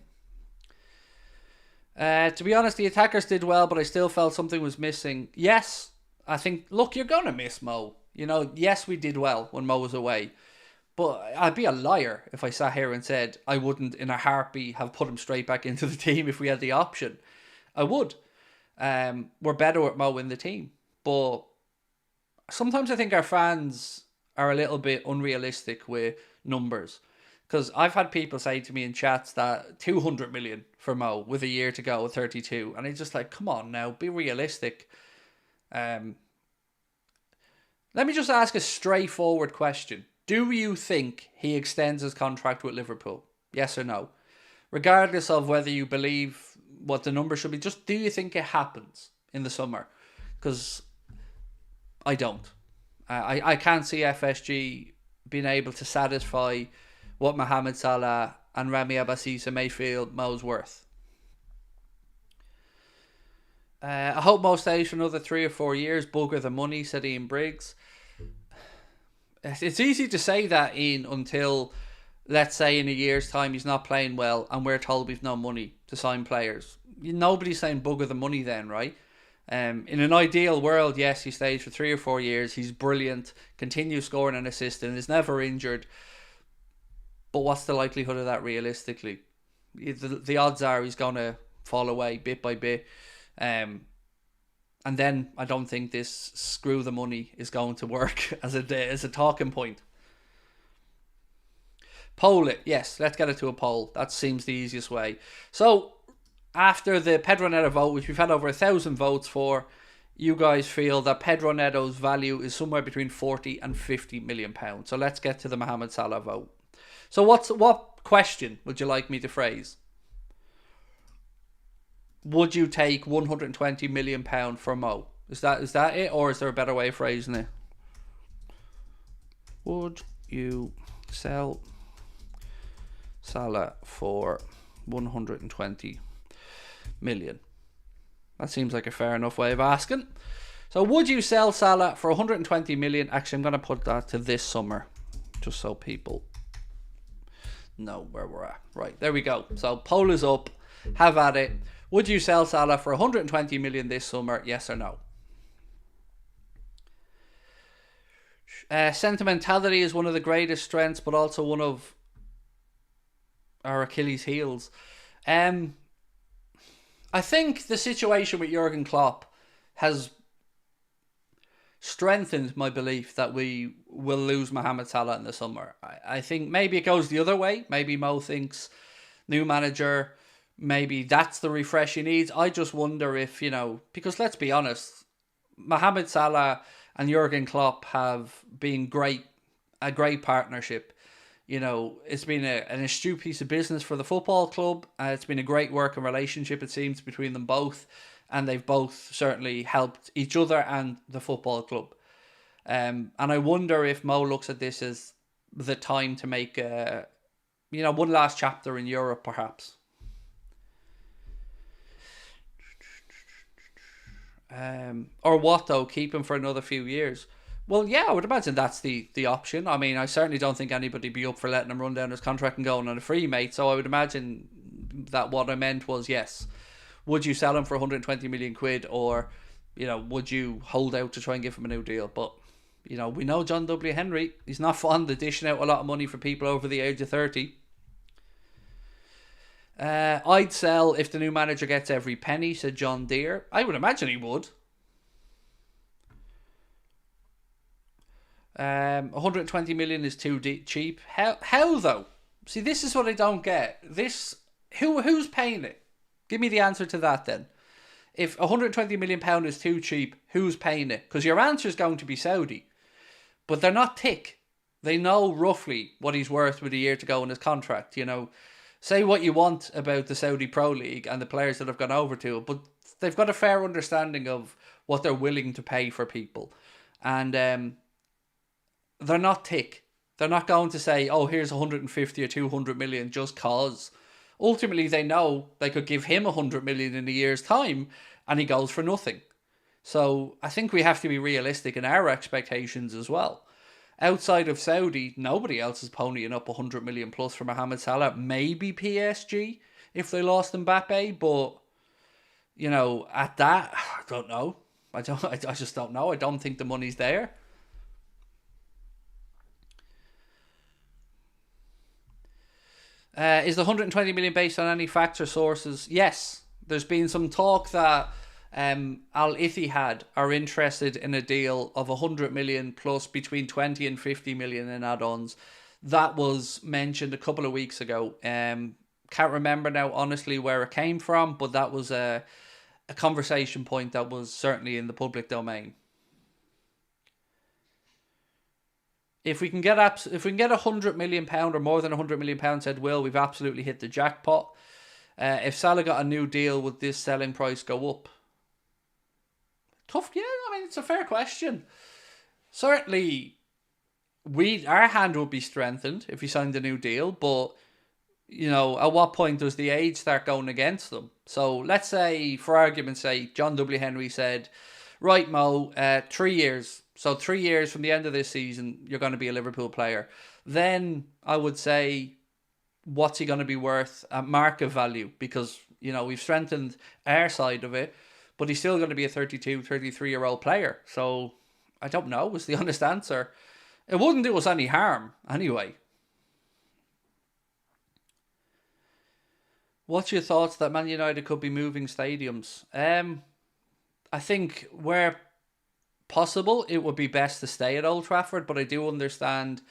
To be honest, the attackers did well, but I still felt something was missing. Yes, I think, look, you're going to miss Mo. You know, yes, we did well when Mo was away. But I'd be a liar if I sat here and said I wouldn't, in a heartbeat, have put him straight back into the team if we had the option. I would. We're better with Mo in the team. But sometimes I think our fans are a little bit unrealistic with numbers. Because I've had people say to me in chats that 200 million for Mo with a year to go at 32. And it's just like, come on now, be realistic. Let me just ask a straightforward question. Do you think he extends his contract with Liverpool? Yes or no? Regardless of whether you believe what the number should be, just do you think it happens in the summer? Because I don't. I can't see FSG being able to satisfy what Mohamed Salah and Rami Abasisa may feel Mo's worth. I hope Mo stays for another 3 or 4 years. Bugger the money, said Ian Briggs. It's easy to say that, Ian, until, let's say, in a year's time he's not playing well and we're told we've no money to sign players. Nobody's saying bugger the money then, right? In an ideal world, yes, he stays for 3 or 4 years. He's brilliant, continues scoring and assisting, is never injured. But what's the likelihood of that realistically? The odds are he's going to fall away bit by bit. And then I don't think this screw the money is going to work as a talking point. Poll it. Yes, let's get it to a poll. That seems the easiest way. So, after the Pedro Neto vote, which we've had over 1,000 votes for, you guys feel that Pedro Neto's value is somewhere between 40 and 50 million pounds. So let's get to the Mohamed Salah vote. So what question would you like me to phrase? Would you take 120 million pound for Mo? Is that it, or is there a better way of phrasing it? Would you sell Salah for 120 million? That seems like a fair enough way of asking. So would you sell Salah for 120 million? Actually, I'm going to put that to this summer, just so people know where we're at. Right, there we go. So poll is up. Have at it. Would you sell Salah for 120 million this summer? Yes or no? Sentimentality is one of the greatest strengths, but also one of our Achilles' heels. I think the situation with Jurgen Klopp has strengthened my belief that we will lose Mohamed Salah in the summer. I think maybe it goes the other way. Maybe Mo thinks new manager, maybe that's the refresh he needs. I just wonder if, because let's be honest, Mohamed Salah and Jurgen Klopp have been a great partnership. It's been an astute piece of business for the football club. It's been a great working relationship, it seems, between them both. And they've both certainly helped each other and the football club. And I wonder if Mo looks at this as the time to make one last chapter in Europe, perhaps. Or what, though? Keep him for another few years? Well, yeah, I would imagine that's the option. I mean, I certainly don't think anybody would be up for letting him run down his contract and going on a free, mate. So I would imagine that what I meant was, yes, would you sell him for 120 million quid, or, would you hold out to try and give him a new deal? But, we know John W. Henry. He's not fond of dishing out a lot of money for people over the age of 30. I'd sell if the new manager gets every penny, said John Deere. I would imagine he would. 120 million is too cheap. How though? See, this is what I don't get. Who's paying it? Give me the answer to that then. If 120 million pound is too cheap, who's paying it? Because your answer is going to be Saudi, but they're not thick. They know roughly what he's worth with a year to go in his contract. say what you want about the Saudi Pro League and the players that have gone over to it, but they've got a fair understanding of what they're willing to pay for people. And they're not thick. They're not going to say, oh, here's 150 or 200 million just cause. Ultimately, they know they could give him 100 million in a year's time and he goes for nothing. So I think we have to be realistic in our expectations as well. Outside of Saudi, nobody else is ponying up 100 million plus for Mohamed Salah. Maybe PSG if they lost Mbappe, but you know, at that, I don't know. I just don't know. I don't think the money's there. Is the 120 million based on any facts or sources? Yes. There's been some talk that Al Ittihad are interested in a deal of 100 million plus between 20 and 50 million in add-ons. That was mentioned a couple of weeks ago. Can't remember now honestly where it came from, but that was a conversation point that was certainly in the public domain. If we can get £100 million or more than £100 million, said Will, we've absolutely hit the jackpot. If Salah got a new deal, would this selling price go up? Tough, yeah. I mean, it's a fair question. Certainly, our hand would be strengthened if he signed a new deal, but you know, at what point does the age start going against them? So let's say, for argument's sake, John W. Henry said, right, Mo, 3 years. So 3 years from the end of this season, you're going to be a Liverpool player. Then I would say, what's he going to be worth at market value? Because, you know, we've strengthened our side of it, but he's still going to be a 32, 33-year-old player. So I don't know, was the honest answer. It wouldn't do us any harm anyway. What's your thoughts that Man United could be moving stadiums? I think where possible, it would be best to stay at Old Trafford, but I do understand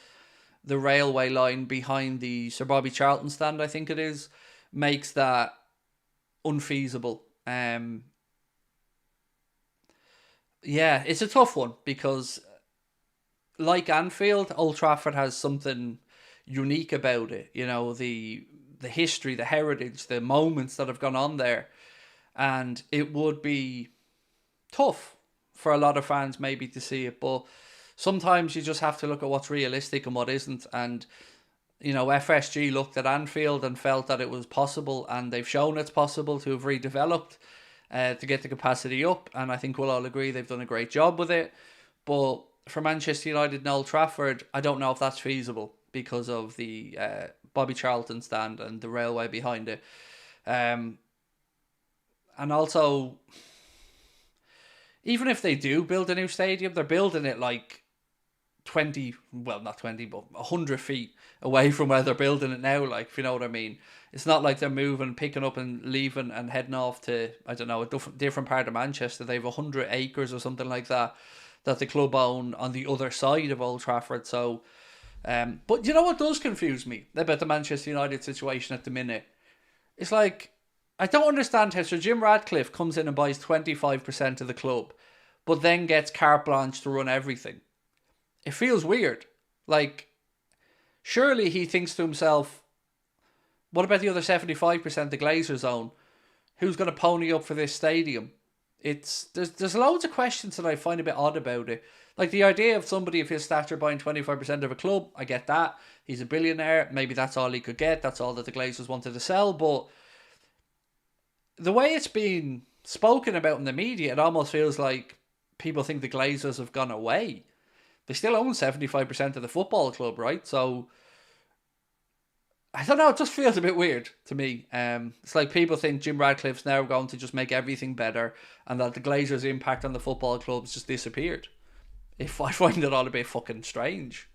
the railway line behind the Sir Bobby Charlton stand, I think it is, makes that unfeasible. Yeah, it's a tough one because, like Anfield, Old Trafford has something unique about it. You know, the history, the heritage, the moments that have gone on there. And it would be tough for a lot of fans maybe to see it. But sometimes you just have to look at what's realistic and what isn't. And, you know, FSG looked at Anfield and felt that it was possible. And they've shown it's possible to have redeveloped to get the capacity up. And I think we'll all agree they've done a great job with it. But for Manchester United and Old Trafford, I don't know if that's feasible because of the Bobby Charlton stand and the railway behind it. And also, even if they do build a new stadium, they're building it like 20, well, not 20, but 100 feet away from where they're building it now, like, if you know what I mean. It's not like they're moving, picking up and leaving and heading off to, I don't know, a different part of Manchester. They have 100 acres or something like that the club own on the other side of Old Trafford. So, but you know what does confuse me about the Manchester United situation at the minute? It's like, I don't understand how Sir Jim Ratcliffe comes in and buys 25% of the club, but then gets carte blanche to run everything. It feels weird. Like, surely he thinks to himself, what about the other 75% the Glazers own? Who's going to pony up for this stadium? There's loads of questions that I find a bit odd about it. Like the idea of somebody of his stature buying 25% of a club, I get that. He's a billionaire. Maybe that's all he could get. That's all that the Glazers wanted to sell. But the way it's been spoken about in the media, it almost feels like people think the Glazers have gone away. They still own 75% of the football club, right? So, I don't know, it just feels a bit weird to me. It's like people think Jim Radcliffe's now going to just make everything better and that the Glazers' impact on the football club's just disappeared. I find it all a bit fucking strange.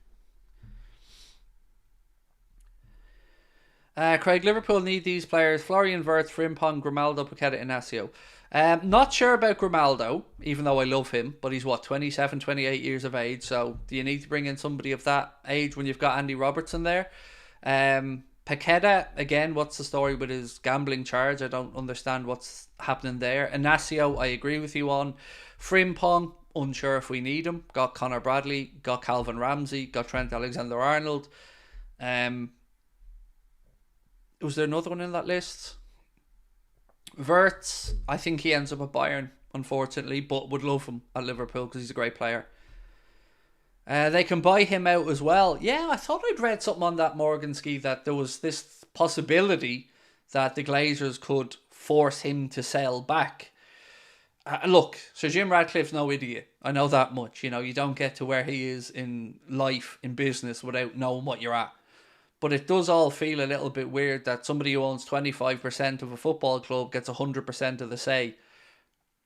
Craig, Liverpool need these players. Florian Wirtz, Frimpong, Grimaldo, Paqueta, Inacio. Not sure about Grimaldo, even though I love him, but he's 27, 28 years of age, so do you need to bring in somebody of that age when you've got Andy Robertson there? Paqueta, again, what's the story with his gambling charge? I don't understand what's happening there. Inacio, I agree with you on. Frimpong, unsure if we need him. Got Connor Bradley, got Calvin Ramsey, got Trent Alexander-Arnold. Was there another one in that list? Wirtz, I think he ends up at Bayern, unfortunately, but would love him at Liverpool because he's a great player. They can buy him out as well. Yeah, I thought I'd read something on that Morganski that there was this possibility that the Glazers could force him to sell back. Look, Sir Jim Radcliffe's no idiot. I know that much. You know, you don't get to where he is in life, in business, without knowing what you're at. But it does all feel a little bit weird that somebody who owns 25% of a football club gets 100% of the say.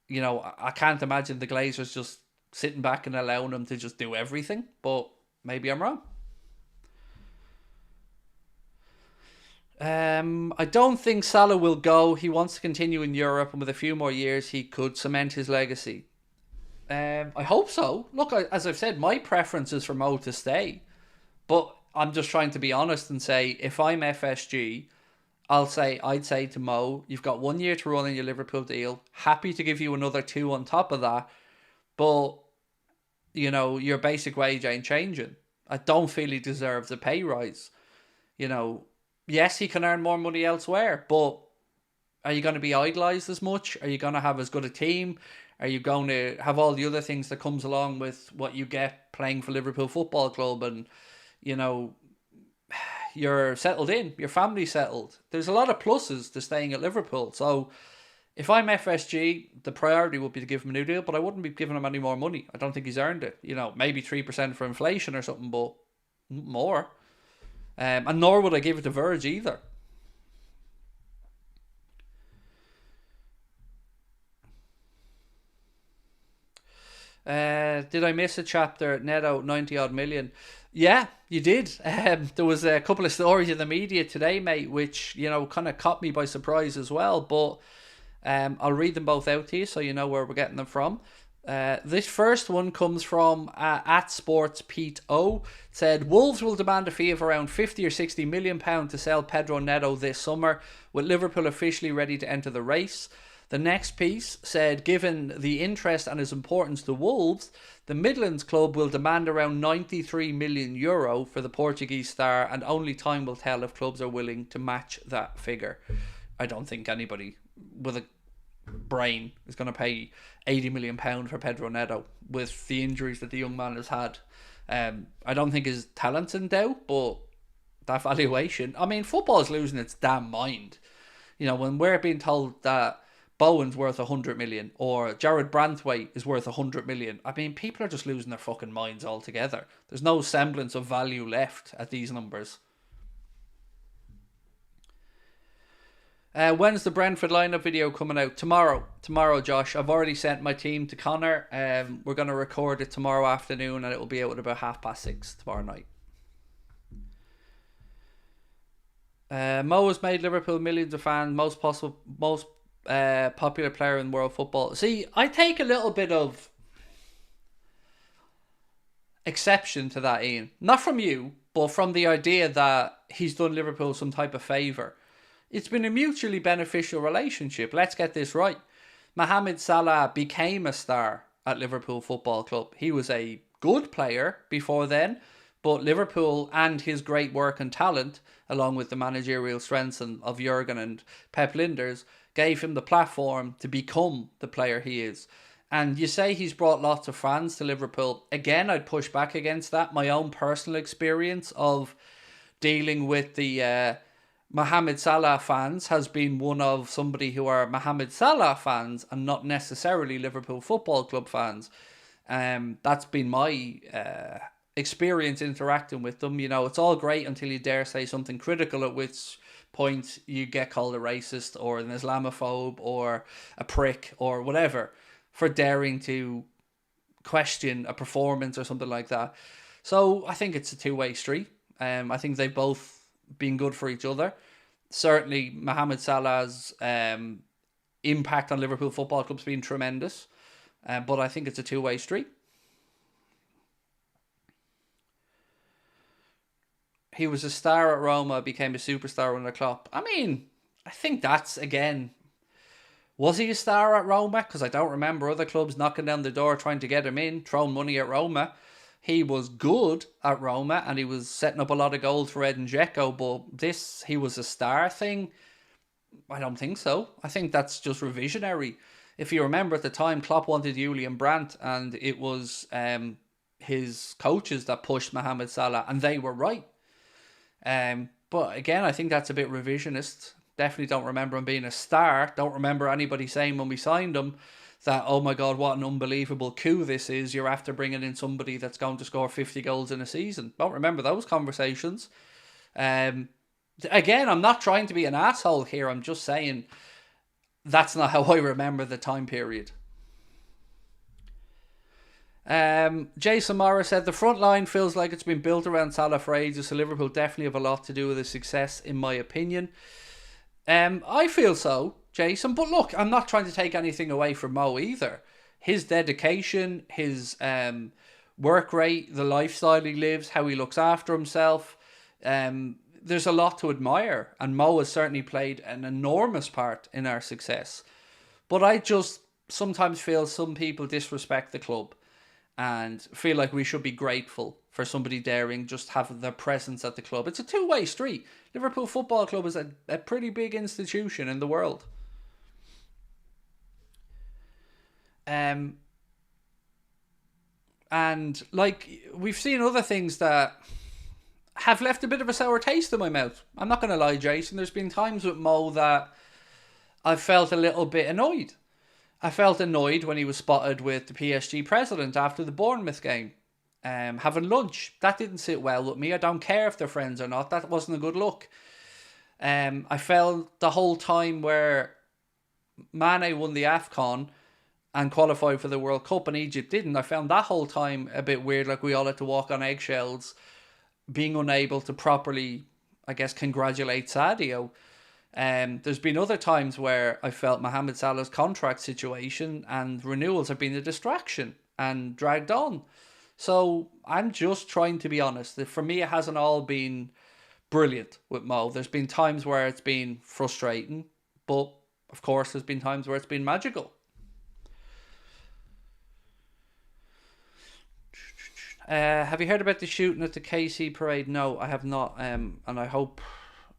You know, I can't imagine the Glazers just sitting back and allowing him to just do everything. But maybe I'm wrong. I don't think Salah will go. He wants to continue in Europe, and with a few more years, he could cement his legacy. I hope so. Look, as I've said, my preference is for Mo to stay, but I'm just trying to be honest and say, if I'm FSG, I'd say to Mo, you've got 1 year to run in your Liverpool deal. Happy to give you another 2 on top of that, but you know your basic wage ain't changing. I don't feel he deserves a pay rise. You know. Yes, he can earn more money elsewhere, but are you going to be idolised as much? Are you going to have as good a team? Are you going to have all the other things that comes along with what you get playing for Liverpool Football Club? And, you know, you're settled in, your family's settled. There's a lot of pluses to staying at Liverpool. So if I'm FSG, the priority would be to give him a new deal, but I wouldn't be giving him any more money. I don't think he's earned it. You know, maybe 3% for inflation or something, but more. And nor would I give it to Verge either. Did I miss a chapter? Neto, 90 odd million. Yeah, you did. There was a couple of stories in the media today, mate, which, you know, kind of caught me by surprise as well. But I'll read them both out to you so you know where we're getting them from. This first one comes from at Sports Pete O. Said Wolves will demand a fee of around 50 or 60 million pound to sell Pedro Neto this summer, with Liverpool officially ready to enter the race. The next piece said, given the interest and his importance to Wolves, the Midlands club will demand around 93 million euro for the Portuguese star, and only time will tell if clubs are willing to match that figure. I don't think anybody with a brain is going to pay 80 million pound for Pedro Neto with the injuries that the young man has had. I don't think his talent's in doubt, but that valuation, I mean, football's losing its damn mind. You know, when we're being told that Bowen's worth 100 million or Jared Branthwaite is worth 100 million, I mean, people are just losing their fucking minds altogether. There's no semblance of value left at these numbers. When's the Brentford lineup video coming out? Tomorrow, Josh. I've already sent my team to Connor. We're going to record it tomorrow afternoon, and it will be out at about 6:30 tomorrow night. Mo has made Liverpool millions of fans, most popular player in world football. See, I take a little bit of exception to that, Ian. Not from you, but from the idea that he's done Liverpool some type of favour. It's been a mutually beneficial relationship. Let's get this right. Mohamed Salah became a star at Liverpool Football Club. He was a good player before then, but Liverpool and his great work and talent, along with the managerial strengths of Jurgen and Pep Linders, gave him the platform to become the player he is. And you say he's brought lots of fans to Liverpool. Again, I'd push back against that. My own personal experience of dealing with the Mohamed Salah fans has been one of somebody who are Mohamed Salah fans and not necessarily Liverpool Football Club fans. That's been my experience interacting with them. You know, it's all great until you dare say something critical, at which point you get called a racist or an Islamophobe or a prick or whatever for daring to question a performance or something like that. So I think it's a two-way street. I think they've both been good for each other. Certainly Mohamed Salah's impact on Liverpool Football Club's been tremendous, but I think it's a two-way street. He was a star at Roma, became a superstar under Klopp. I mean, I think that's, again, was he a star at Roma? Because I don't remember other clubs knocking down the door trying to get him in, throwing money at Roma. he was good at Roma and he was setting up a lot of goals for Edin Dzeko, but he was a star thing. I don't think so. I think that's just revisionary. If you remember at the time, Klopp wanted Julian Brandt, and it was his coaches that pushed Mohamed Salah, and they were right. But again, I think that's a bit revisionist. Definitely don't remember him being a star. Don't remember anybody saying when we signed him that, oh my God, what an unbelievable coup this is. You're after bringing in somebody that's going to score 50 goals in a season. Don't remember those conversations. Again, I'm not trying to be an asshole here. I'm just saying that's not how I remember the time period. Jason Morris said, the front line feels like it's been built around Salah for ages, so Liverpool definitely have a lot to do with his success, in my opinion. I feel so, Jason, but look, I'm not trying to take anything away from Mo either. His dedication, his work rate, the lifestyle he lives, how he looks after himself, there's a lot to admire, and Mo has certainly played an enormous part in our success. But I just sometimes feel some people disrespect the club and feel like we should be grateful for somebody daring just have their presence at the club. It's a two-way street. Liverpool Football Club is a pretty big institution in the world. And like, we've seen other things that have left a bit of a sour taste in my mouth. I'm not going to lie, Jason. There's been times with Mo that I felt a little bit annoyed. I felt annoyed when he was spotted with the PSG president after the Bournemouth game, having lunch. That didn't sit well with me. I don't care if they're friends or not. That wasn't a good look. I felt the whole time where Mane won the AFCON and qualified for the World Cup and Egypt didn't. I found that whole time a bit weird, like we all had to walk on eggshells, being unable to properly, I guess, congratulate Sadio. There's been other times where I felt Mohamed Salah's contract situation and renewals have been a distraction and dragged on. So I'm just trying to be honest. For me, it hasn't all been brilliant with Mo. There's been times where it's been frustrating, but of course there's been times where it's been magical. Have you heard about the shooting at the KC parade? No, I have not. And I hope...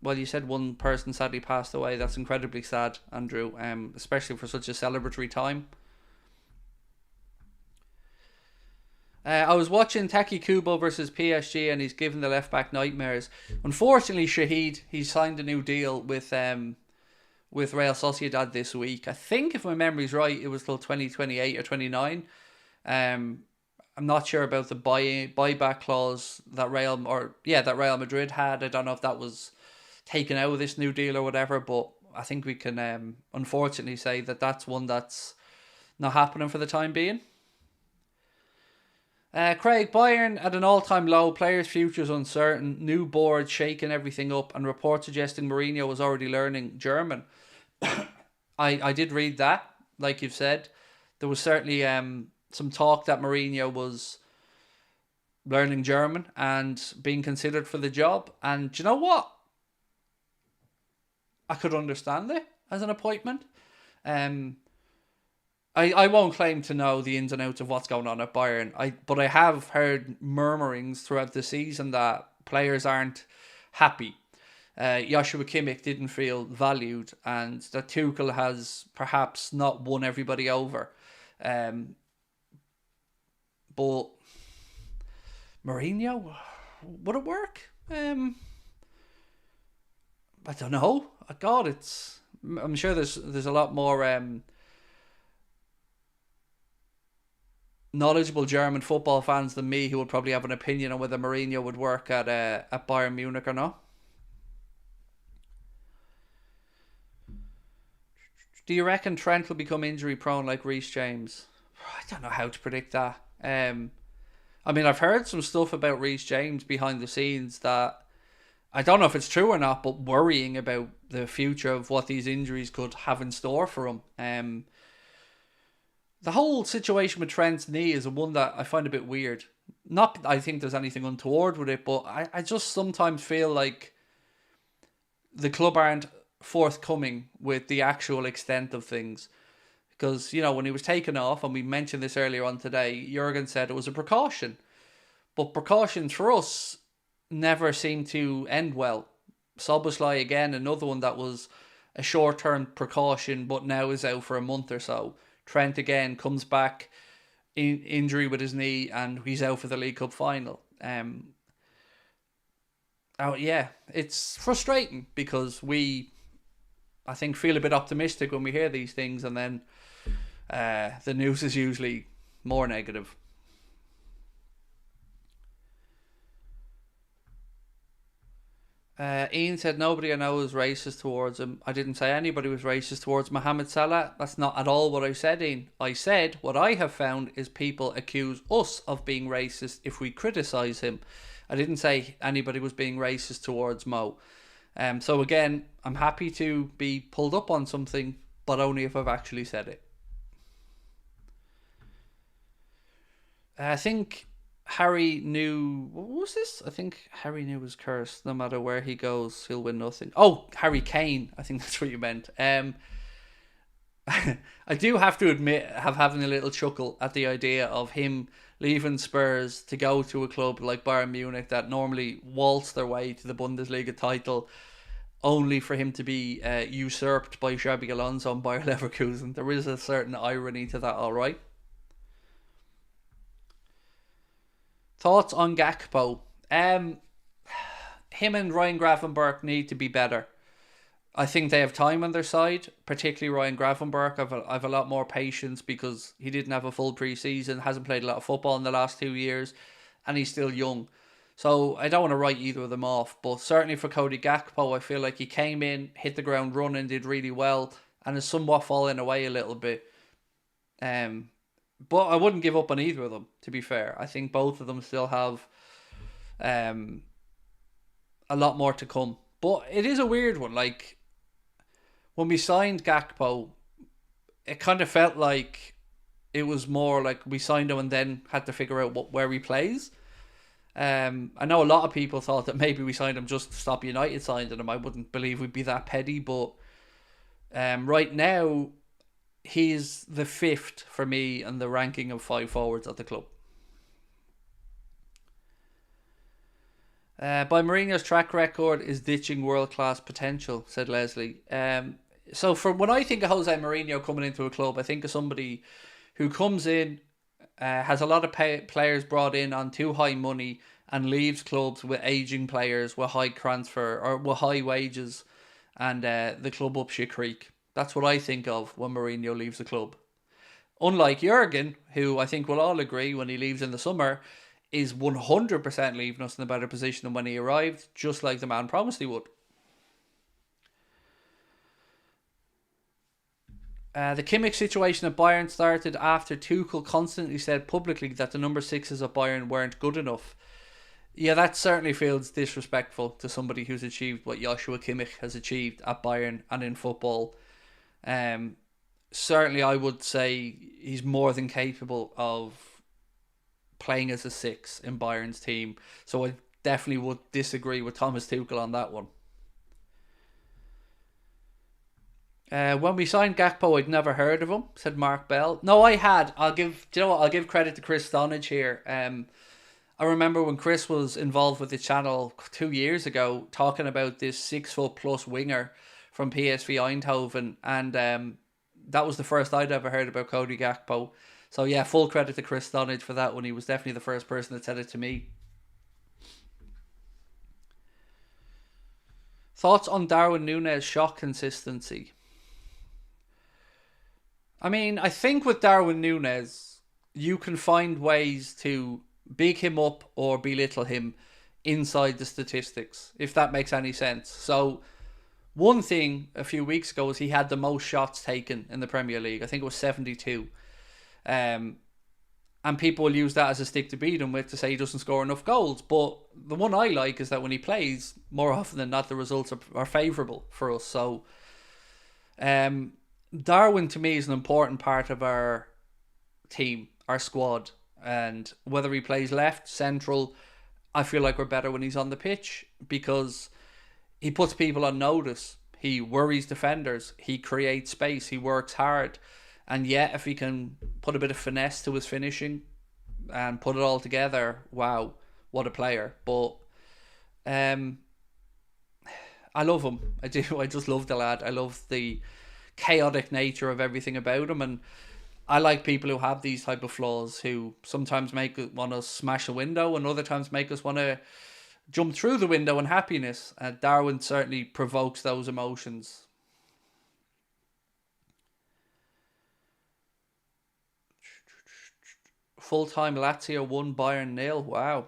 Well, you said one person sadly passed away. That's incredibly sad, Andrew, especially for such a celebratory time. I was watching Taki Kubo versus PSG, and he's given the left-back nightmares. Unfortunately, Shahid, he signed a new deal with Real Sociedad this week. I think, if my memory's right, it was till 2028 or 29. I'm not sure about the buyback clause that Real Madrid had. I don't know if that was taken out of this new deal or whatever, but I think we can unfortunately say that that's one that's not happening for the time being. Craig, Bayern at an all-time low, players' futures uncertain, new board shaking everything up, and reports suggesting Mourinho was already learning German. I did read that, like you've said. There was certainly some talk that Mourinho was learning German and being considered for the job. And do you know what? I could understand it as an appointment. I won't claim to know the ins and outs of what's going on at Bayern. But I have heard murmurings throughout the season that players aren't happy. Joshua Kimmich didn't feel valued, and that Tuchel has perhaps not won everybody over. But Mourinho, would it work? I don't know. God, I'm sure there's a lot more knowledgeable German football fans than me who would probably have an opinion on whether Mourinho would work at Bayern Munich or not. Do you reckon Trent will become injury prone like Reece James? I don't know how to predict that. I mean, I've heard some stuff about Reece James behind the scenes that I don't know if it's true or not, but worrying about the future of what these injuries could have in store for him. The whole situation with Trent's knee is one that I find a bit weird. Not that I think there's anything untoward with it, but I just sometimes feel like the club aren't forthcoming with the actual extent of things. Because, you know, when he was taken off, and we mentioned this earlier on today, Jurgen said it was a precaution. But precautions for us never seem to end well. Soboslai again, another one that was a short-term precaution, but now is out for a month or so. Trent again comes back in injury with his knee, and he's out for the League Cup final. It's frustrating because we, I think, feel a bit optimistic when we hear these things, and then the news is usually more negative. Ian said nobody I know is racist towards him. I didn't say anybody was racist towards Mohamed Salah. That's not at all what I said, Ian. I said what I have found is people accuse us of being racist if we criticise him. I didn't say anybody was being racist towards Mo. So again, I'm happy to be pulled up on something, but only if I've actually said it. I think Harry knew... What was this? I think Harry knew was cursed. No matter where he goes, he'll win nothing. Oh, Harry Kane. I think that's what you meant. I do have to admit, having a little chuckle at the idea of him leaving Spurs to go to a club like Bayern Munich that normally waltz their way to the Bundesliga title, only for him to be usurped by Xabi Alonso and Bayer Leverkusen. There is a certain irony to that, all right. Thoughts on Gakpo? Him and Ryan Gravenberch need to be better. I think they have time on their side, particularly Ryan Gravenberch. I've a lot more patience because he didn't have a full pre-season, hasn't played a lot of football in the last 2 years, and he's still young. So I don't want to write either of them off, but certainly for Cody Gakpo, I feel like he came in, hit the ground running, did really well, and is somewhat falling away a little bit. But I wouldn't give up on either of them, to be fair. I think both of them still have a lot more to come. But it is a weird one. Like, when we signed Gakpo, it kind of felt like it was more like we signed him and then had to figure out where he plays. I know a lot of people thought that maybe we signed him just to stop United signing him. I wouldn't believe we'd be that petty, but right now, he's the 5th for me in the ranking of 5 forwards at the club. By Mourinho's track record is ditching world-class potential, said Leslie. So for when I think of Jose Mourinho coming into a club, I think of somebody who comes in, has a lot of players brought in on too high money, and leaves clubs with aging players, with high transfer or with high wages, and the club up shit creek. That's what I think of when Mourinho leaves the club. Unlike Jurgen, who I think we'll all agree when he leaves in the summer, is 100% leaving us in a better position than when he arrived, just like the man promised he would. The Kimmich situation at Bayern started after Tuchel constantly said publicly that the number 6s at Bayern weren't good enough. Yeah, that certainly feels disrespectful to somebody who's achieved what Joshua Kimmich has achieved at Bayern and in football. Certainly I would say he's more than capable of playing as a 6 in Bayern's team. So I definitely would disagree with Thomas Tuchel on that one. When we signed Gakpo, I'd never heard of him, said Mark Bell. No, I had. I'll give credit to Chris Stonage here. I remember when Chris was involved with the channel 2 years ago, talking about this 6-foot+ winger from PSV Eindhoven, and that was the first I'd ever heard about Cody Gakpo. So yeah, full credit to Chris Stonage for that one. He was definitely the first person that said it to me. Thoughts on Darwin Núñez shot consistency? I mean, I think with Darwin Núñez, you can find ways to big him up or belittle him inside the statistics, if that makes any sense. So, one thing a few weeks ago was he had the most shots taken in the Premier League. I think it was 72. And people will use that as a stick to beat him with to say he doesn't score enough goals. But the one I like is that when he plays, more often than not, the results are favourable for us. So, Darwin to me is an important part of our team, our squad. And whether he plays left, central, I feel like we're better when he's on the pitch because he puts people on notice. He worries defenders. He creates space. He works hard. And yet, if he can put a bit of finesse to his finishing and put it all together, wow. what a player. But I love him. I do. I just love the lad. I love the chaotic nature of everything about him, and I like people who have these type of flaws, who sometimes make us want to smash a window and other times make us want to jump through the window in happiness. Darwin certainly provokes those emotions. Full-time Lazio 1, Bayern 0. Wow.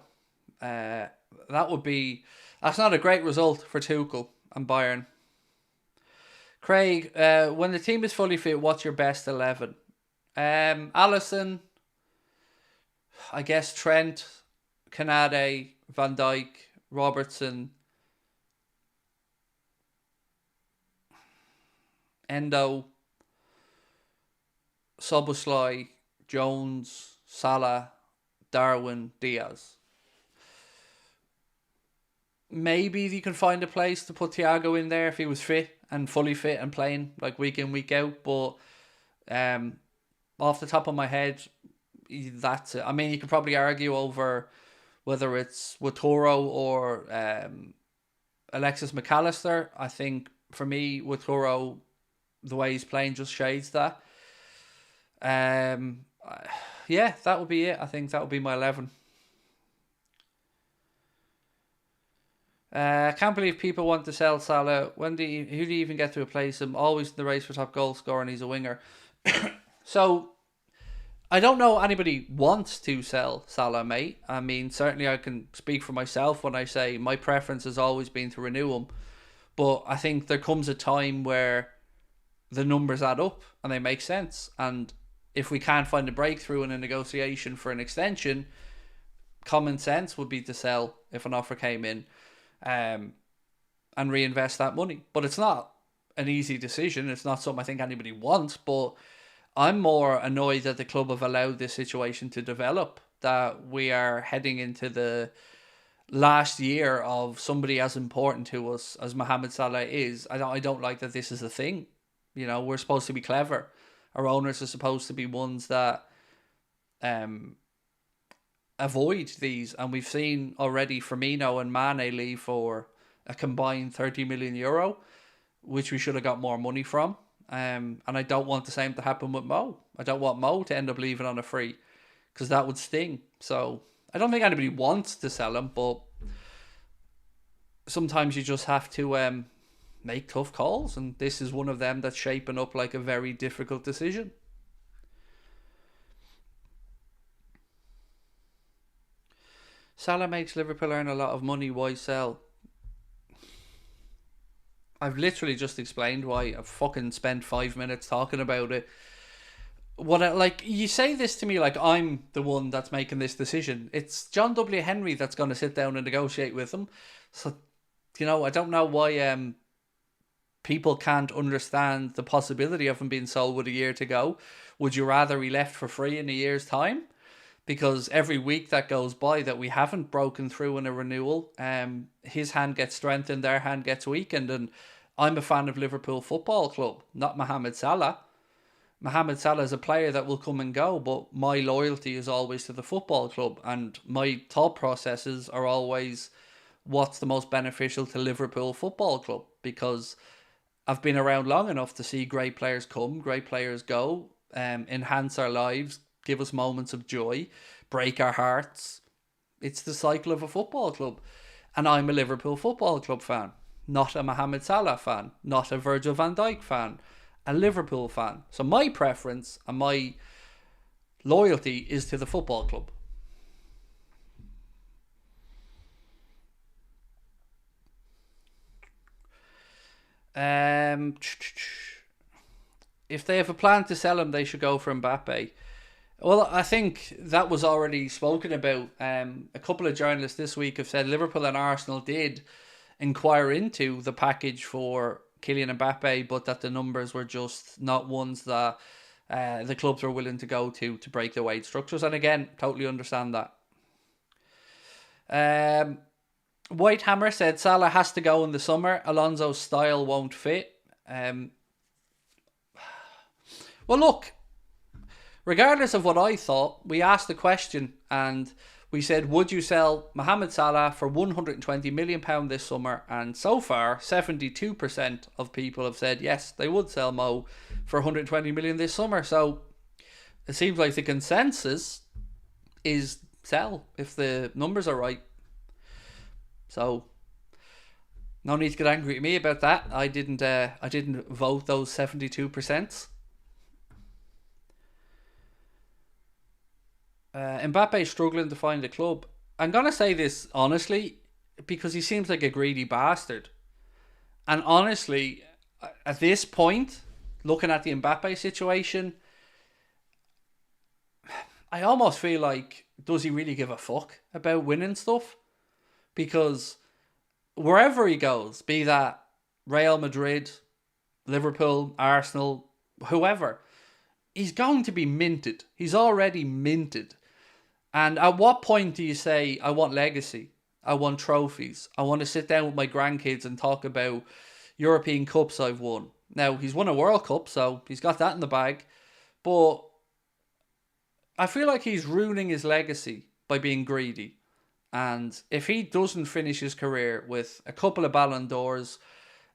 That would be... That's not a great result for Tuchel and Bayern. Craig, when the team is fully fit, what's your best 11? Alisson, I guess Trent, Kanade, Van Dijk, Robertson, Endo, Szoboszlai, Jones, Salah, Darwin, Diaz. Maybe you can find a place to put Thiago in there if he was fit and fully fit and playing like week in, week out. But off the top of my head, that's it. I mean, you could probably argue over whether it's Watoro or Alexis McAllister. I think for me, Watoro, the way he's playing just shades that. Yeah, that would be it. I think that would be my 11. I can't believe people want to sell Salah. Who do you even get to replace him? Always in the race for top goal scorer, and he's a winger. So, I don't know anybody wants to sell Salah, mate. I mean, certainly I can speak for myself when I say my preference has always been to renew him. But I think there comes a time where the numbers add up and they make sense. And if we can't find a breakthrough in a negotiation for an extension, common sense would be to sell if an offer came in. And reinvest that money. But it's not an easy decision. It's not something I think anybody wants, but I'm more annoyed that the club have allowed this situation to develop, that we are heading into the last year of somebody as important to us as Mohamed Salah is. I don't like that this is a thing. You know, we're supposed to be clever. Our owners are supposed to be ones that avoid these, and we've seen already Firmino and Mane leave for a combined 30 million euro, which we should have got more money from. And I don't want the same to happen with Mo. I don't want Mo to end up leaving on a free, because that would sting. So I don't think anybody wants to sell him, but sometimes you just have to make tough calls, and this is one of them that's shaping up like a very difficult decision. Salah makes Liverpool earn a lot of money. Why sell? I've literally just explained why. I've fucking spent 5 minutes talking about it. You say this to me like I'm the one that's making this decision. It's John W. Henry that's going to sit down and negotiate with them. So, I don't know why people can't understand the possibility of him being sold with a year to go. Would you rather he left for free in a year's time? Because every week that goes by that we haven't broken through in a renewal, his hand gets strengthened, their hand gets weakened. And I'm a fan of Liverpool Football Club, not Mohamed Salah. Mohamed Salah is a player that will come and go, but my loyalty is always to the football club. And my thought processes are always what's the most beneficial to Liverpool Football Club. Because I've been around long enough to see great players come, great players go, enhance our lives, give us moments of joy, break our hearts. It's the cycle of a football club. And I'm a Liverpool Football Club fan, not a Mohamed Salah fan, not a Virgil van Dijk fan, a Liverpool fan. So my preference and my loyalty is to the football club. If they have a plan to sell him, they should go for Mbappe. Well, I think that was already spoken about. A couple of journalists this week have said Liverpool and Arsenal did inquire into the package for Kylian Mbappe, but that the numbers were just not ones that the clubs were willing to go to break the wage structures. And again, totally understand that. Whitehammer said Salah has to go in the summer. Alonso's style won't fit. Well, look. Regardless of what I thought, we asked the question, and We said, would you sell Mohamed Salah for £120 million this summer? And so far, 72% of people have said yes, they would sell Mo for 120 million this summer. So it seems like the consensus is sell if the numbers are right. So no need to get angry at me about that. I didn't vote those 72%. Mbappe struggling to find a club. I'm going to say this honestly because he seems like a greedy bastard. And honestly, at this point, looking at the Mbappe situation, I almost feel like, does he really give a fuck about winning stuff? Because wherever he goes, be that Real Madrid, Liverpool, Arsenal, whoever, he's going to be minted. He's already minted. And at what point do you say, I want legacy? I want trophies. I want to sit down with my grandkids and talk about European Cups I've won. Now, he's won a World Cup, so he's got that in the bag. But I feel like he's ruining his legacy by being greedy. And if he doesn't finish his career with a couple of Ballon d'Ors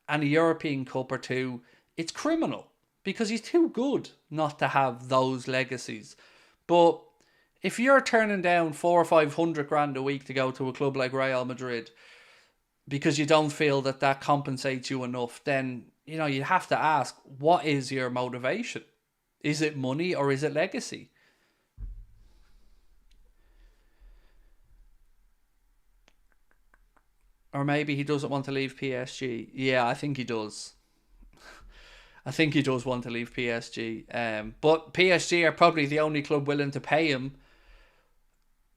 and a European Cup or two, it's criminal. Because he's too good not to have those legacies. But if you're turning down 400 or 500 grand a week to go to a club like Real Madrid because you don't feel that that compensates you enough, then, you know, you have to ask, what is your motivation? Is it money or is it legacy? Or maybe he doesn't want to leave PSG. Yeah, I think he does. I think he does want to leave PSG. But PSG are probably the only club willing to pay him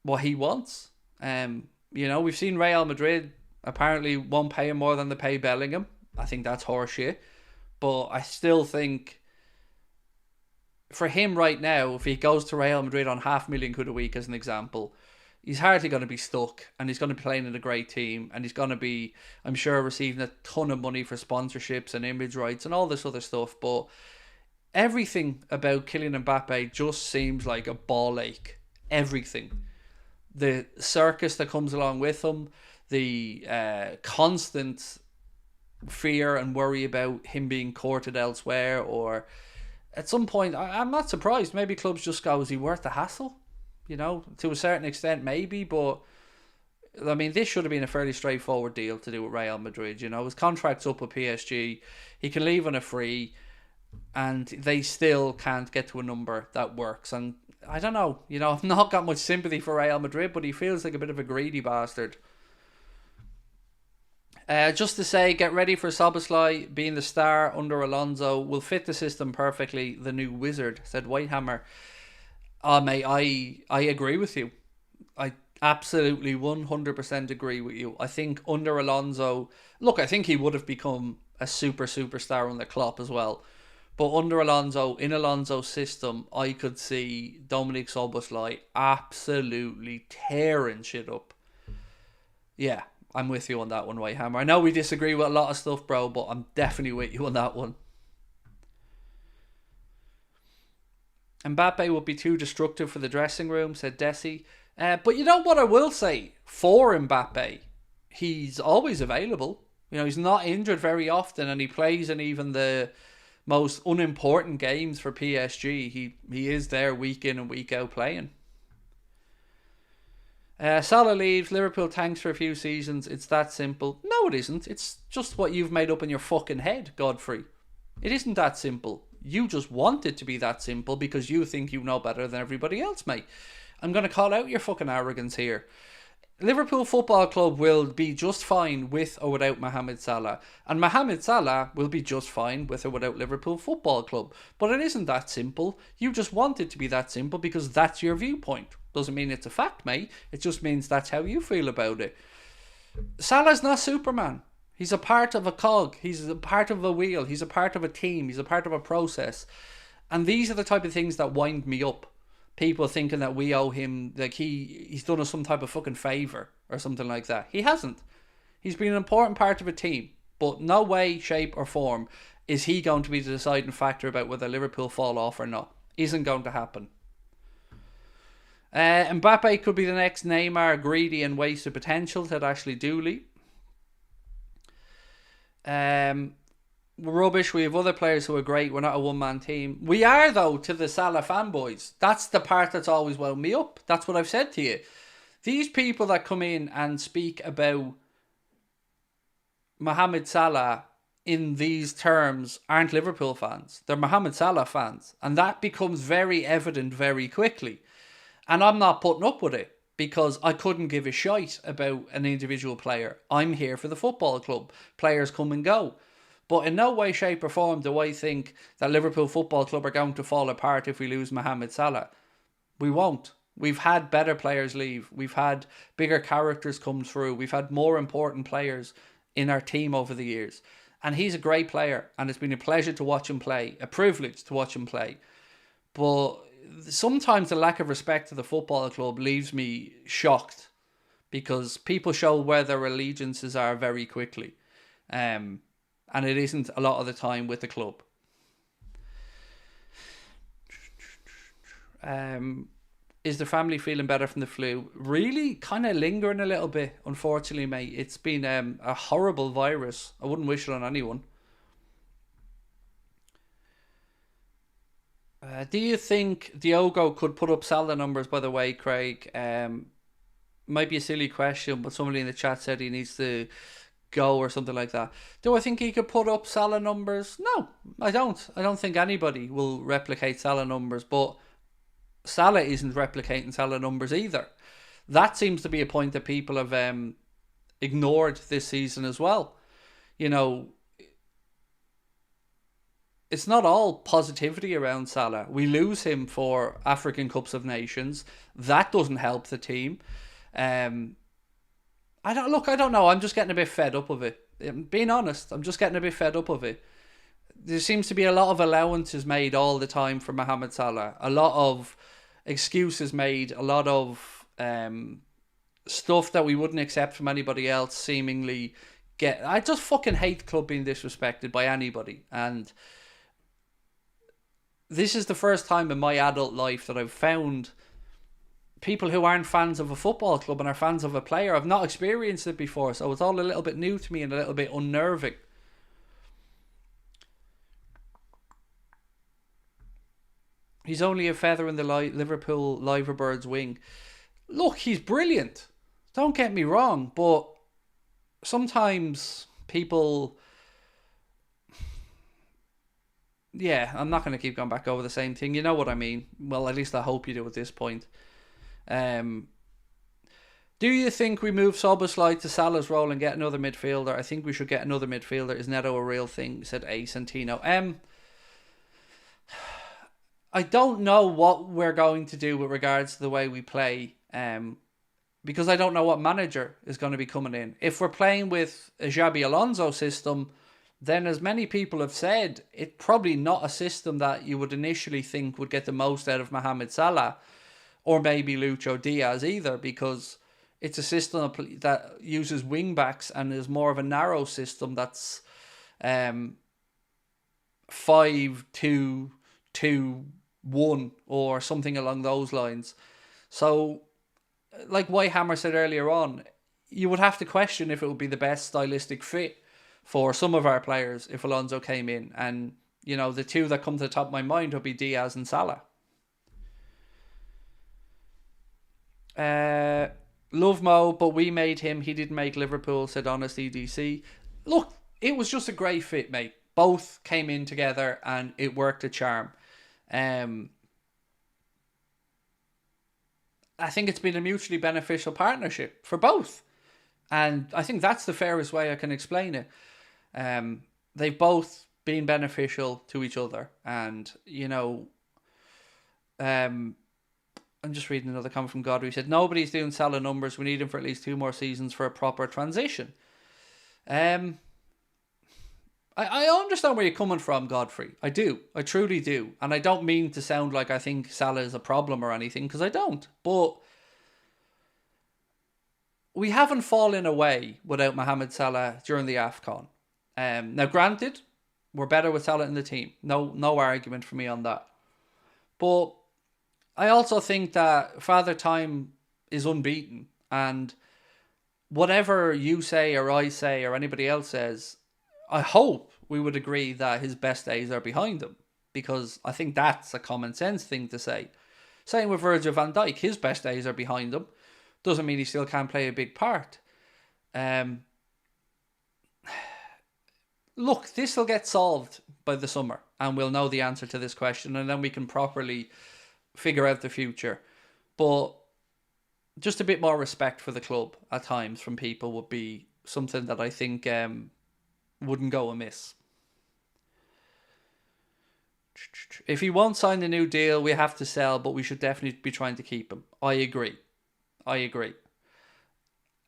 what he wants. You know, we've seen Real Madrid apparently won't pay him more than they pay Bellingham. I think that's horseshit. But I still think for him right now, if he goes to Real Madrid on £500,000 a week as an example, he's hardly going to be stuck, and he's going to be playing in a great team, and he's going to be, I'm sure, receiving a ton of money for sponsorships and image rights and all this other stuff. But everything about Kylian Mbappe just seems like a ball ache. Everything. The circus that comes along with him, the constant fear and worry about him being courted elsewhere, or at some point, I'm not surprised, maybe clubs just go, is he worth the hassle? You know, to a certain extent, maybe, but I mean, this should have been a fairly straightforward deal to do with Real Madrid. You know, his contract's up with PSG. He can leave on a free, and they still can't get to a number that works. And I don't know, you know, I've not got much sympathy for Real Madrid, but he feels like a bit of a greedy bastard. Just to say, get ready for Szoboszlai being the star under Alonso. Will fit the system perfectly. The new wizard, said Whitehammer. Mate, I agree with you. I absolutely 100% agree with you. I think under Alonso, look, I think he would have become a superstar under Klopp as well. But under Alonso, in Alonso's system, I could see Dominic Szoboszlai absolutely tearing shit up. Yeah, I'm with you on that one, Whitehammer. I know we disagree with a lot of stuff, bro, but I'm definitely with you on that one. Mbappe would be too destructive for the dressing room, said Desi. But you know what I will say for Mbappe? He's always available. You know, he's not injured very often, and he plays in even the most unimportant games for PSG. He is there week in and week out playing. Salah leaves, Liverpool tanks for a few seasons. It's that simple. No, it isn't. It's just what you've made up in your fucking head, Godfrey. It isn't that simple. You just want it to be that simple because you think you know better than everybody else, mate. I'm going to call out your fucking arrogance here. Liverpool Football Club will be just fine with or without Mohamed Salah. And Mohamed Salah will be just fine with or without Liverpool Football Club. But it isn't that simple. You just want it to be that simple because that's your viewpoint. Doesn't mean it's a fact, mate. It just means that's how you feel about it. Salah's not Superman. He's a part of a cog. He's a part of a wheel. He's a part of a team. He's a part of a process. And these are the type of things that wind me up. People thinking that we owe him, like he's done us some type of fucking favour or something like that. He hasn't. He's been an important part of a team. But no way, shape or form is he going to be the deciding factor about whether Liverpool fall off or not. Isn't going to happen. Mbappe could be the next Neymar, greedy and wasted potential, said Ashley Dooley. Rubbish, we have other players who are great. We're not a one-man team. We are, though, to the Salah fanboys. That's the part that's always wound me up. That's what I've said to you. These people that come in and speak about Mohamed Salah in these terms aren't Liverpool fans. They're Mohamed Salah fans. And that becomes very evident very quickly. And I'm not putting up with it because I couldn't give a shite about an individual player. I'm here for the football club. Players come and go. But in no way, shape or form do I think that Liverpool Football Club are going to fall apart if we lose Mohamed Salah. We won't. We've had better players leave. We've had bigger characters come through. We've had more important players in our team over the years. And he's a great player. And it's been a pleasure to watch him play. A privilege to watch him play. But sometimes the lack of respect to the football club leaves me shocked. Because people show where their allegiances are very quickly. And it isn't a lot of the time with the club. Is the family feeling better from the flu? Really? Kind of lingering a little bit, unfortunately, mate. It's been a horrible virus. I wouldn't wish it on anyone. Do you think Diogo could put up Salah numbers, by the way, Craig? Might be a silly question, but somebody in the chat said he needs to go or something like that. Do I think he could put up Salah numbers? No, I don't. I don't think anybody will replicate Salah numbers, but Salah isn't replicating Salah numbers either. That seems to be a point that people have ignored this season as well. You know, it's not all positivity around Salah. We lose him for African Cups of Nations. That doesn't help the team. I don't know. I'm just getting a bit fed up of it. Being honest, I'm just getting a bit fed up of it. There seems to be a lot of allowances made all the time for Mohamed Salah. A lot of excuses made. A lot of stuff that we wouldn't accept from anybody else seemingly I just fucking hate the club being disrespected by anybody. And this is the first time in my adult life that I've found people who aren't fans of a football club and are fans of a player. I've not experienced it before, so it's all a little bit new to me and a little bit unnerving. He's only a feather in the Liverpool Liverbirds' wing. Look, he's brilliant. Don't get me wrong, but sometimes people... Yeah, I'm not going to keep going back over the same thing. You know what I mean. Well, at least I hope you do at this point. Do you think we move Szoboszlai to Salah's role and get another midfielder? I think we should get another midfielder. Is Neto a real thing? Said A. Santino. I don't know what we're going to do with regards to the way we play. Because I don't know what manager is going to be coming in. If we're playing with a Xabi Alonso system, then as many people have said, it's probably not a system that you would initially think would get the most out of Mohamed Salah or maybe Lucho Diaz either, because it's a system that uses wing backs and is more of a narrow system that's 5-2-2-1 or something along those lines. So, like Whitehammer said earlier on, you would have to question if it would be the best stylistic fit for some of our players if Alonso came in. And, you know, the two that come to the top of my mind would be Diaz and Salah. Love Mo, but we made him. He didn't make Liverpool, said Honest EDC. Look, it was just a great fit, mate. Both came in together and it worked a charm. I think it's been a mutually beneficial partnership for both. And I think that's the fairest way I can explain it. They've both been beneficial to each other. And, you know, I'm just reading another comment from Godfrey. He said, nobody's doing Salah numbers. We need him for at least 2 more seasons for a proper transition. I understand where you're coming from, Godfrey. I do. I truly do. And I don't mean to sound like I think Salah is a problem or anything, because I don't. But we haven't fallen away without Mohamed Salah during the AFCON. Now, granted, we're better with Salah in the team. No argument for me on that. But I also think that Father Time is unbeaten, and whatever you say or I say or anybody else says, I hope we would agree that his best days are behind him, because I think that's a common sense thing to say. Same with Virgil van Dijk, his best days are behind him. Doesn't mean he still can't play a big part. Look, this will get solved by the summer and we'll know the answer to this question, and then we can properly figure out the future. But just a bit more respect for the club at times from people would be something that I think wouldn't go amiss. If he won't sign the new deal, we have to sell, but we should definitely be trying to keep him. I agree. I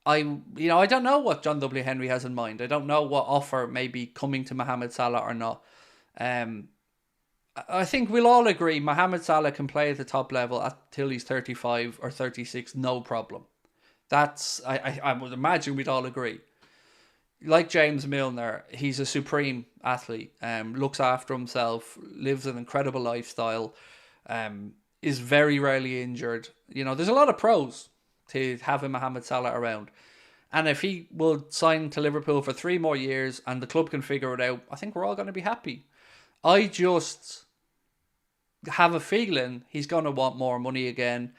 don't know what John W. Henry has in mind. I don't know what offer may be coming to Mohamed Salah or not. I think we'll all agree Mohamed Salah can play at the top level until he's 35 or 36, no problem. I would imagine we'd all agree. Like James Milner, he's a supreme athlete, looks after himself, lives an incredible lifestyle, is very rarely injured. There's a lot of pros to having Mohamed Salah around. And if he will sign to Liverpool for 3 more years and the club can figure it out, I think we're all going to be happy. I just have a feeling he's going to want more money again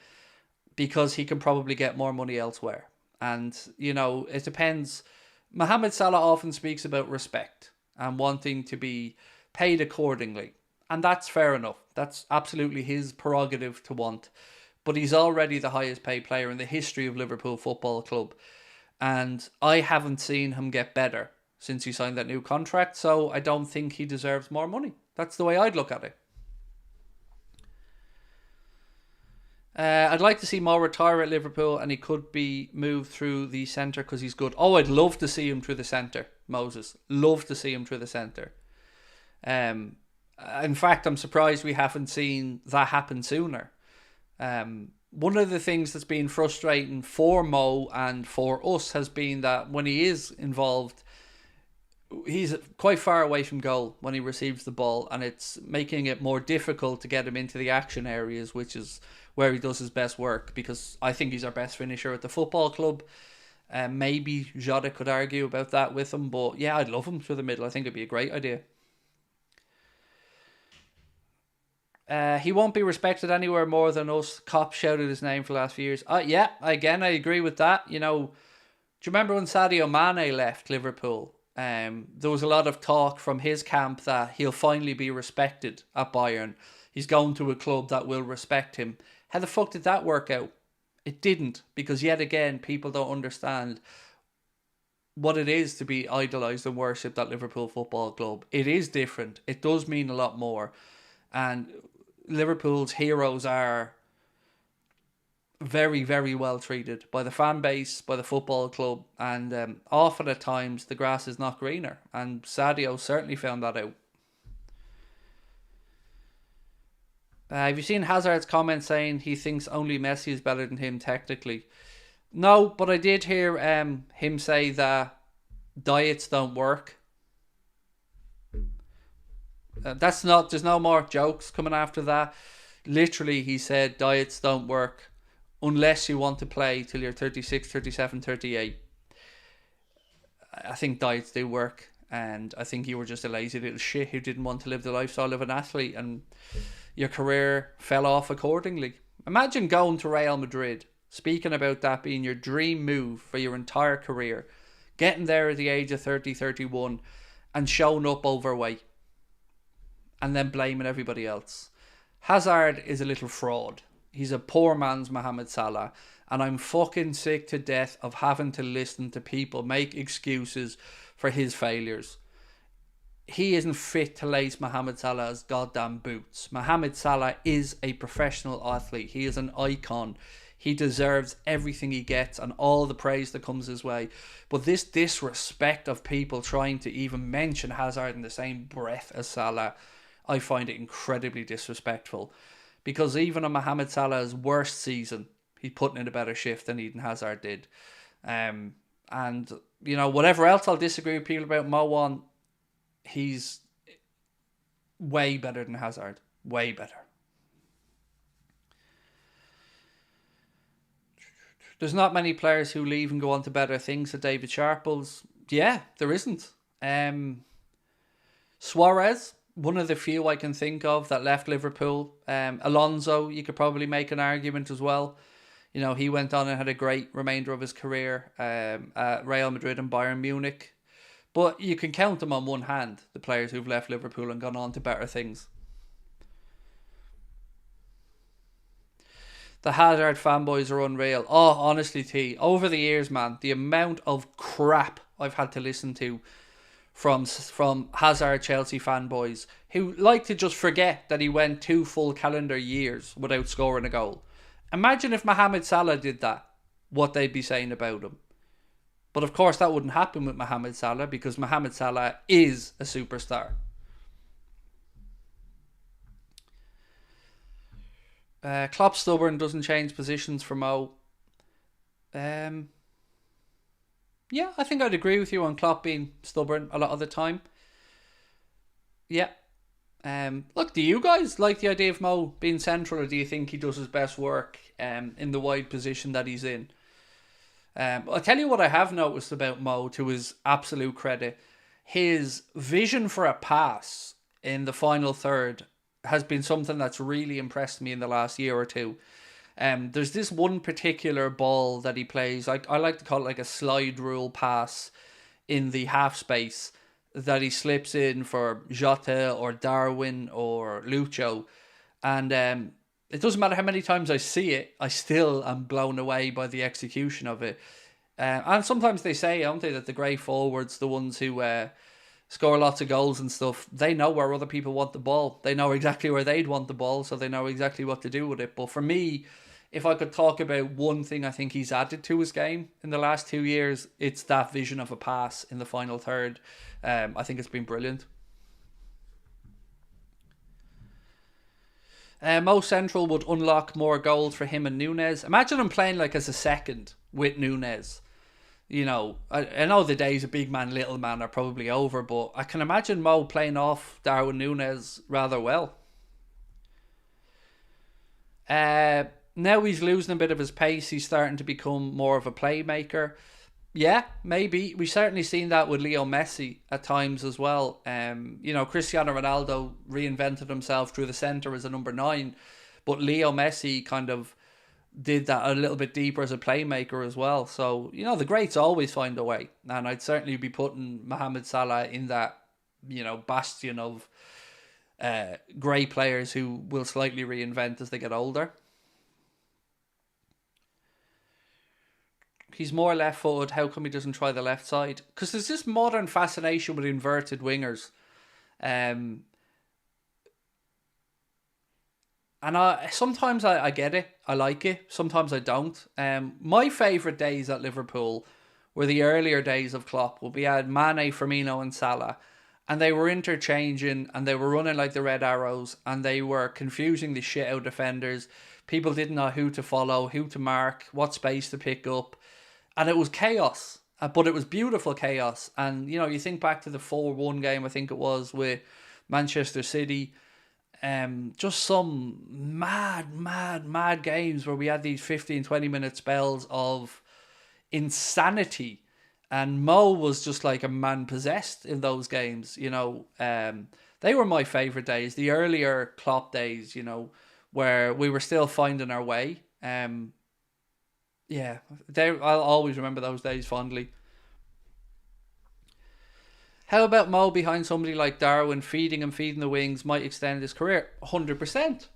because he can probably get more money elsewhere. And, it depends. Mohamed Salah often speaks about respect and wanting to be paid accordingly. And that's fair enough. That's absolutely his prerogative to want. But he's already the highest paid player in the history of Liverpool Football Club. And I haven't seen him get better since he signed that new contract. So I don't think he deserves more money. That's the way I'd look at it. I'd like to see Mo retire at Liverpool and he could be moved through the centre because he's good. Oh, I'd love to see him through the centre, Moses. Love to see him through the centre. In fact, I'm surprised we haven't seen that happen sooner. One of the things that's been frustrating for Mo and for us has been that when he is involved, he's quite far away from goal when he receives the ball, and it's making it more difficult to get him into the action areas, which is where he does his best work, because I think he's our best finisher at the football club. Maybe Jota could argue about that with him, but yeah, I'd love him through the middle. I think it'd be a great idea. He won't be respected anywhere more than us. Cops shouted his name for the last few years. Yeah, again, I agree with that. Do you remember when Sadio Mane left Liverpool? There was a lot of talk from his camp that he'll finally be respected at Bayern. He's going to a club that will respect him. How the fuck did that work out? It didn't, because yet again, people don't understand what it is to be idolised and worshipped at Liverpool Football Club. It is different. It does mean a lot more. And Liverpool's heroes are very, very well treated by the fan base, by the football club, and often at times the grass is not greener. And Sadio certainly found that out. Have you seen Hazard's comment saying he thinks only Messi is better than him technically? No, but I did hear him say that diets don't work. There's no more jokes coming after that. Literally, he said diets don't work unless you want to play till you're 36, 37, 38. I think diets do work, and I think you were just a lazy little shit who didn't want to live the lifestyle of an athlete, and your career fell off accordingly. Imagine going to Real Madrid, speaking about that being your dream move for your entire career, getting there at the age of 30, 31, and showing up overweight, and then blaming everybody else. Hazard is a little fraud. He's a poor man's Mohamed Salah, and I'm fucking sick to death of having to listen to people make excuses for his failures. He isn't fit to lace Mohamed Salah's goddamn boots. Mohamed Salah is a professional athlete. He is an icon. He deserves everything he gets and all the praise that comes his way. But this disrespect of people trying to even mention Hazard in the same breath as Salah, I find it incredibly disrespectful. Because even on Mohamed Salah's worst season, he's putting in a better shift than Eden Hazard did. And, whatever else I'll disagree with people about Mo on, he's way better than Hazard. Way better. There's not many players who leave and go on to better things than David Sharples. Yeah, there isn't. Suarez, one of the few I can think of that left Liverpool. Alonso, you could probably make an argument as well. You know, he went on and had a great remainder of his career at Real Madrid and Bayern Munich. But you can count them on one hand, the players who've left Liverpool and gone on to better things. The Hazard fanboys are unreal. Oh, honestly, T, over the years, man, the amount of crap I've had to listen to from Hazard Chelsea fanboys who like to just forget that he went 2 full calendar years without scoring a goal. Imagine if Mohamed Salah did that, what they'd be saying about him. But of course that wouldn't happen with Mohamed Salah because Mohamed Salah is a superstar. Klopp stubborn, doesn't change positions for Mo. Yeah, I think I'd agree with you on Klopp being stubborn a lot of the time. Yeah. Look, do you guys like the idea of Mo being central, or do you think he does his best work in the wide position that he's in? I'll tell you what I have noticed about Mo, to his absolute credit. His vision for a pass in the final third has been something that's really impressed me in the last year or two. There's this one particular ball that he plays, I like to call it like a slide rule pass in the half space, that he slips in for Jota or Darwin or Lucho. And it doesn't matter how many times I see it, I still am blown away by the execution of it. And sometimes they say, don't they, that the great forwards, the ones who score lots of goals and stuff, they know where other people want the ball. They know exactly where they'd want the ball, so they know exactly what to do with it. But for me, if I could talk about one thing I think he's added to his game in the last 2 years, it's that vision of a pass in the final third. I think it's been brilliant. Mo Central would unlock more goals for him and Núñez. Imagine him playing like as a second with Núñez. You know, I know the days of big man, little man are probably over, but I can imagine Mo playing off Darwin Núñez rather well. Now he's losing a bit of his pace. He's starting to become more of a playmaker. Yeah, maybe. We've certainly seen that with Leo Messi at times as well. You know, Cristiano Ronaldo reinvented himself through the centre as a number 9, but Leo Messi kind of did that a little bit deeper as a playmaker as well. So, you know, the greats always find a way. And I'd certainly be putting Mohamed Salah in that, you know, bastion of great players who will slightly reinvent as they get older. He's more left-footed. How come he doesn't try the left side? Because there's this modern fascination with inverted wingers. And sometimes I get it. I like it. Sometimes I don't. My favourite days at Liverpool were the earlier days of Klopp, when we had Mane, Firmino and Salah. And they were interchanging and they were running like the Red Arrows. And they were confusing the shit out of defenders. People didn't know who to follow, who to mark, what space to pick up. And it was chaos, but it was beautiful chaos. And, you know, you think back to the 4-1 game, I think it was, with Manchester City. Just some mad games where we had these 15, 20-minute spells of insanity. And Mo was just like a man possessed in those games, you know. They were my favourite days, the earlier Klopp days, you know, where we were still finding our way. Yeah, I'll always remember those days fondly. How about Mo behind somebody like Darwin? Feeding the wings might extend his career. 100%.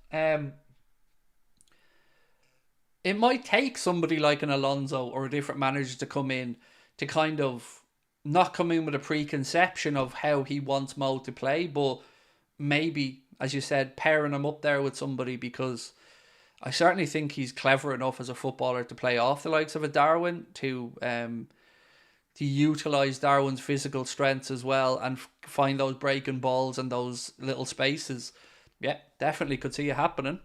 It might take somebody like an Alonso or a different manager to come in to kind of not come in with a preconception of how he wants Mo to play, but maybe, as you said, pairing him up there with somebody, because I certainly think he's clever enough as a footballer to play off the likes of a Darwin, to utilise Darwin's physical strengths as well and find those breaking balls and those little spaces. Yeah, definitely could see it happening.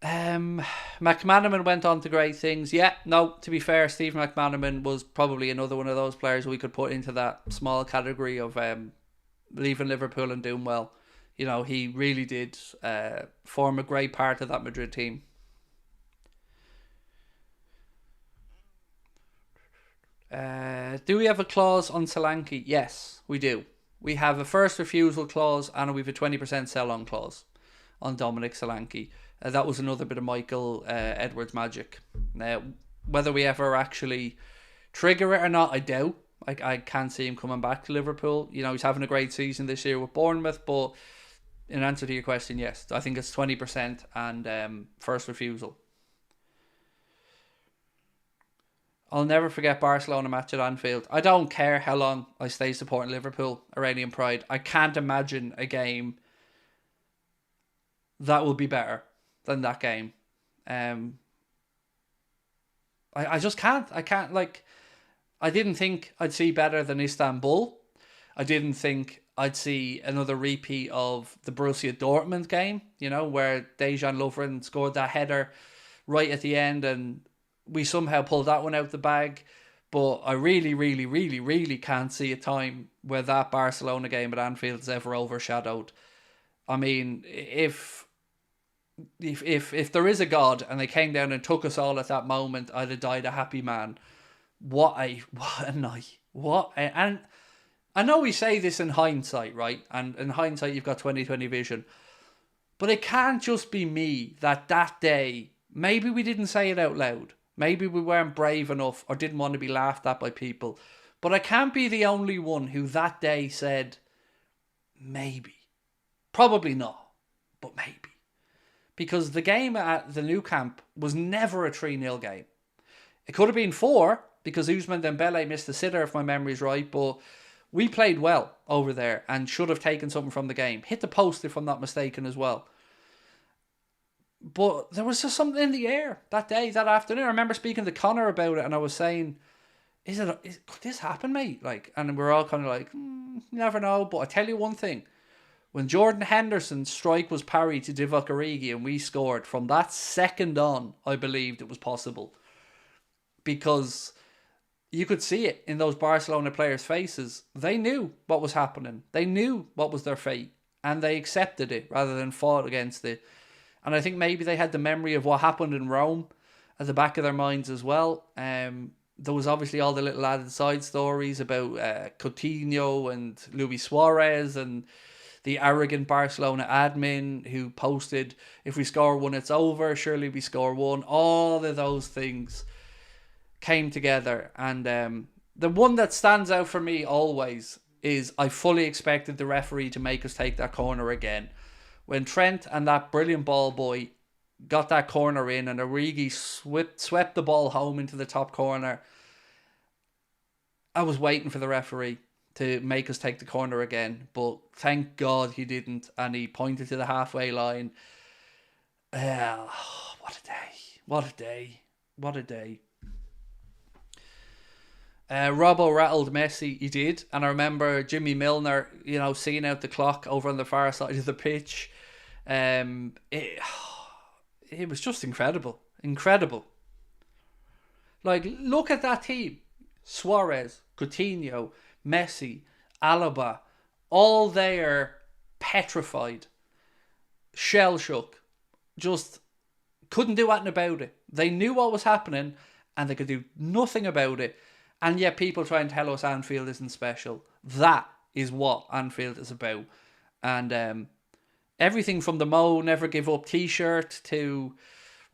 McManaman went on to great things. Yeah, no, to be fair, Steve McManaman was probably another one of those players we could put into that small category of leaving Liverpool and doing well. You know, he really did form a great part of that Madrid team. Do we have a clause on Solanke? Yes, we do. We have a first refusal clause and we have a 20% sell-on clause on Dominic Solanke. That was another bit of Michael Edwards magic. Whether we ever actually trigger it or not, I doubt. I can't see him coming back to Liverpool. You know, he's having a great season this year with Bournemouth, but in answer to your question, yes, I think it's 20% and first refusal. I'll never forget Barcelona match at Anfield. I don't care how long I stay supporting Liverpool, Iranian pride. I can't imagine a game that will be better than that game. I just can't. I can't, like, I didn't think I'd see better than Istanbul. I didn't think I'd see another repeat of the Borussia Dortmund game, you know, where Dejan Lovren scored that header right at the end and we somehow pulled that one out the bag. But I really, really, really, really can't see a time where that Barcelona game at Anfield is ever overshadowed. I mean, if there is a God and they came down and took us all at that moment, I'd have died a happy man. What a night. And I know we say this in hindsight, right? And in hindsight, you've got 20/20 vision. But it can't just be me that day, maybe we didn't say it out loud. Maybe we weren't brave enough or didn't want to be laughed at by people. But I can't be the only one who that day said, maybe. Probably not, but maybe. Because the game at the Nou Camp was never a 3-0 game. It could have been 4 because Ousmane Dembele missed the sitter, if my memory's right. But we played well over there and should have taken something from the game. Hit the post, if I'm not mistaken, as well. But there was just something in the air that day, that afternoon. I remember speaking to Connor about it and I was saying, could this happen, mate? Like, and we're all kind of like, you never know. But I tell you one thing. When Jordan Henderson's strike was parried to Divock Origi and we scored, from that second on, I believed it was possible. Because you could see it in those Barcelona players' faces. They knew what was happening. They knew what was their fate. And they accepted it rather than fought against it. And I think maybe they had the memory of what happened in Rome at the back of their minds as well. There was obviously all the little added side stories about Coutinho and Luis Suarez and the arrogant Barcelona admin who posted, if we score one, it's over. Surely we score one. All of those things came together. And the one that stands out for me always is I fully expected the referee to make us take that corner again. When Trent and that brilliant ball boy got that corner in and Origi swept the ball home into the top corner, I was waiting for the referee to make us take the corner again. But thank God he didn't. And he pointed to the halfway line. What a day. What a day. What a day. Robbo rattled Messi, he did. And I remember Jimmy Milner, seeing out the clock over on the far side of the pitch. It was just incredible. Incredible. Like, look at that team. Suarez, Coutinho, Messi, Alaba, all there petrified, shell-shook, just couldn't do anything about it. They knew what was happening and they could do nothing about it. And yet people try and tell us Anfield isn't special. That is what Anfield is about. And everything from the Mo Never Give Up t-shirt to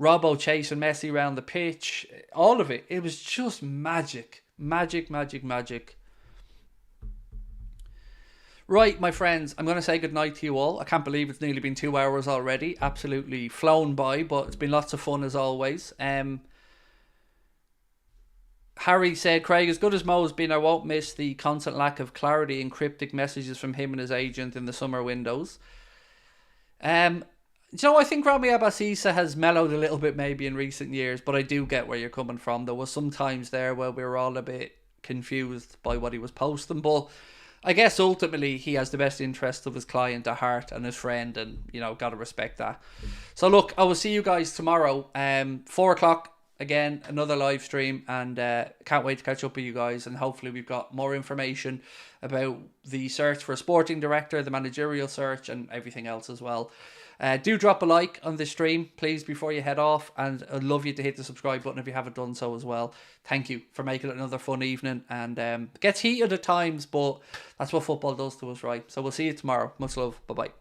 Robbo chasing Messi around the pitch, all of it, it was just magic. Magic, magic, magic. Right, my friends, I'm going to say goodnight to you all. I can't believe it's nearly been 2 hours already. Absolutely flown by, but it's been lots of fun as always. Harry said, Craig, as good as Mo's been, I won't miss the constant lack of clarity and cryptic messages from him and his agent in the summer windows. I think Rami Abbasisa has mellowed a little bit maybe in recent years, but I do get where you're coming from. There was some times there where we were all a bit confused by what he was posting, but I guess ultimately he has the best interest of his client at heart and his friend, and, gotta respect that. So look, I will see you guys tomorrow, 4 o'clock again, another live stream, and can't wait to catch up with you guys. And hopefully we've got more information about the search for a sporting director, the managerial search, and everything else as well. Do drop a like on this stream, please, before you head off. And I'd love you to hit the subscribe button if you haven't done so as well. Thank you for making it another fun evening. And it gets heated at times, but that's what football does to us, right? So we'll see you tomorrow. Much love. Bye-bye.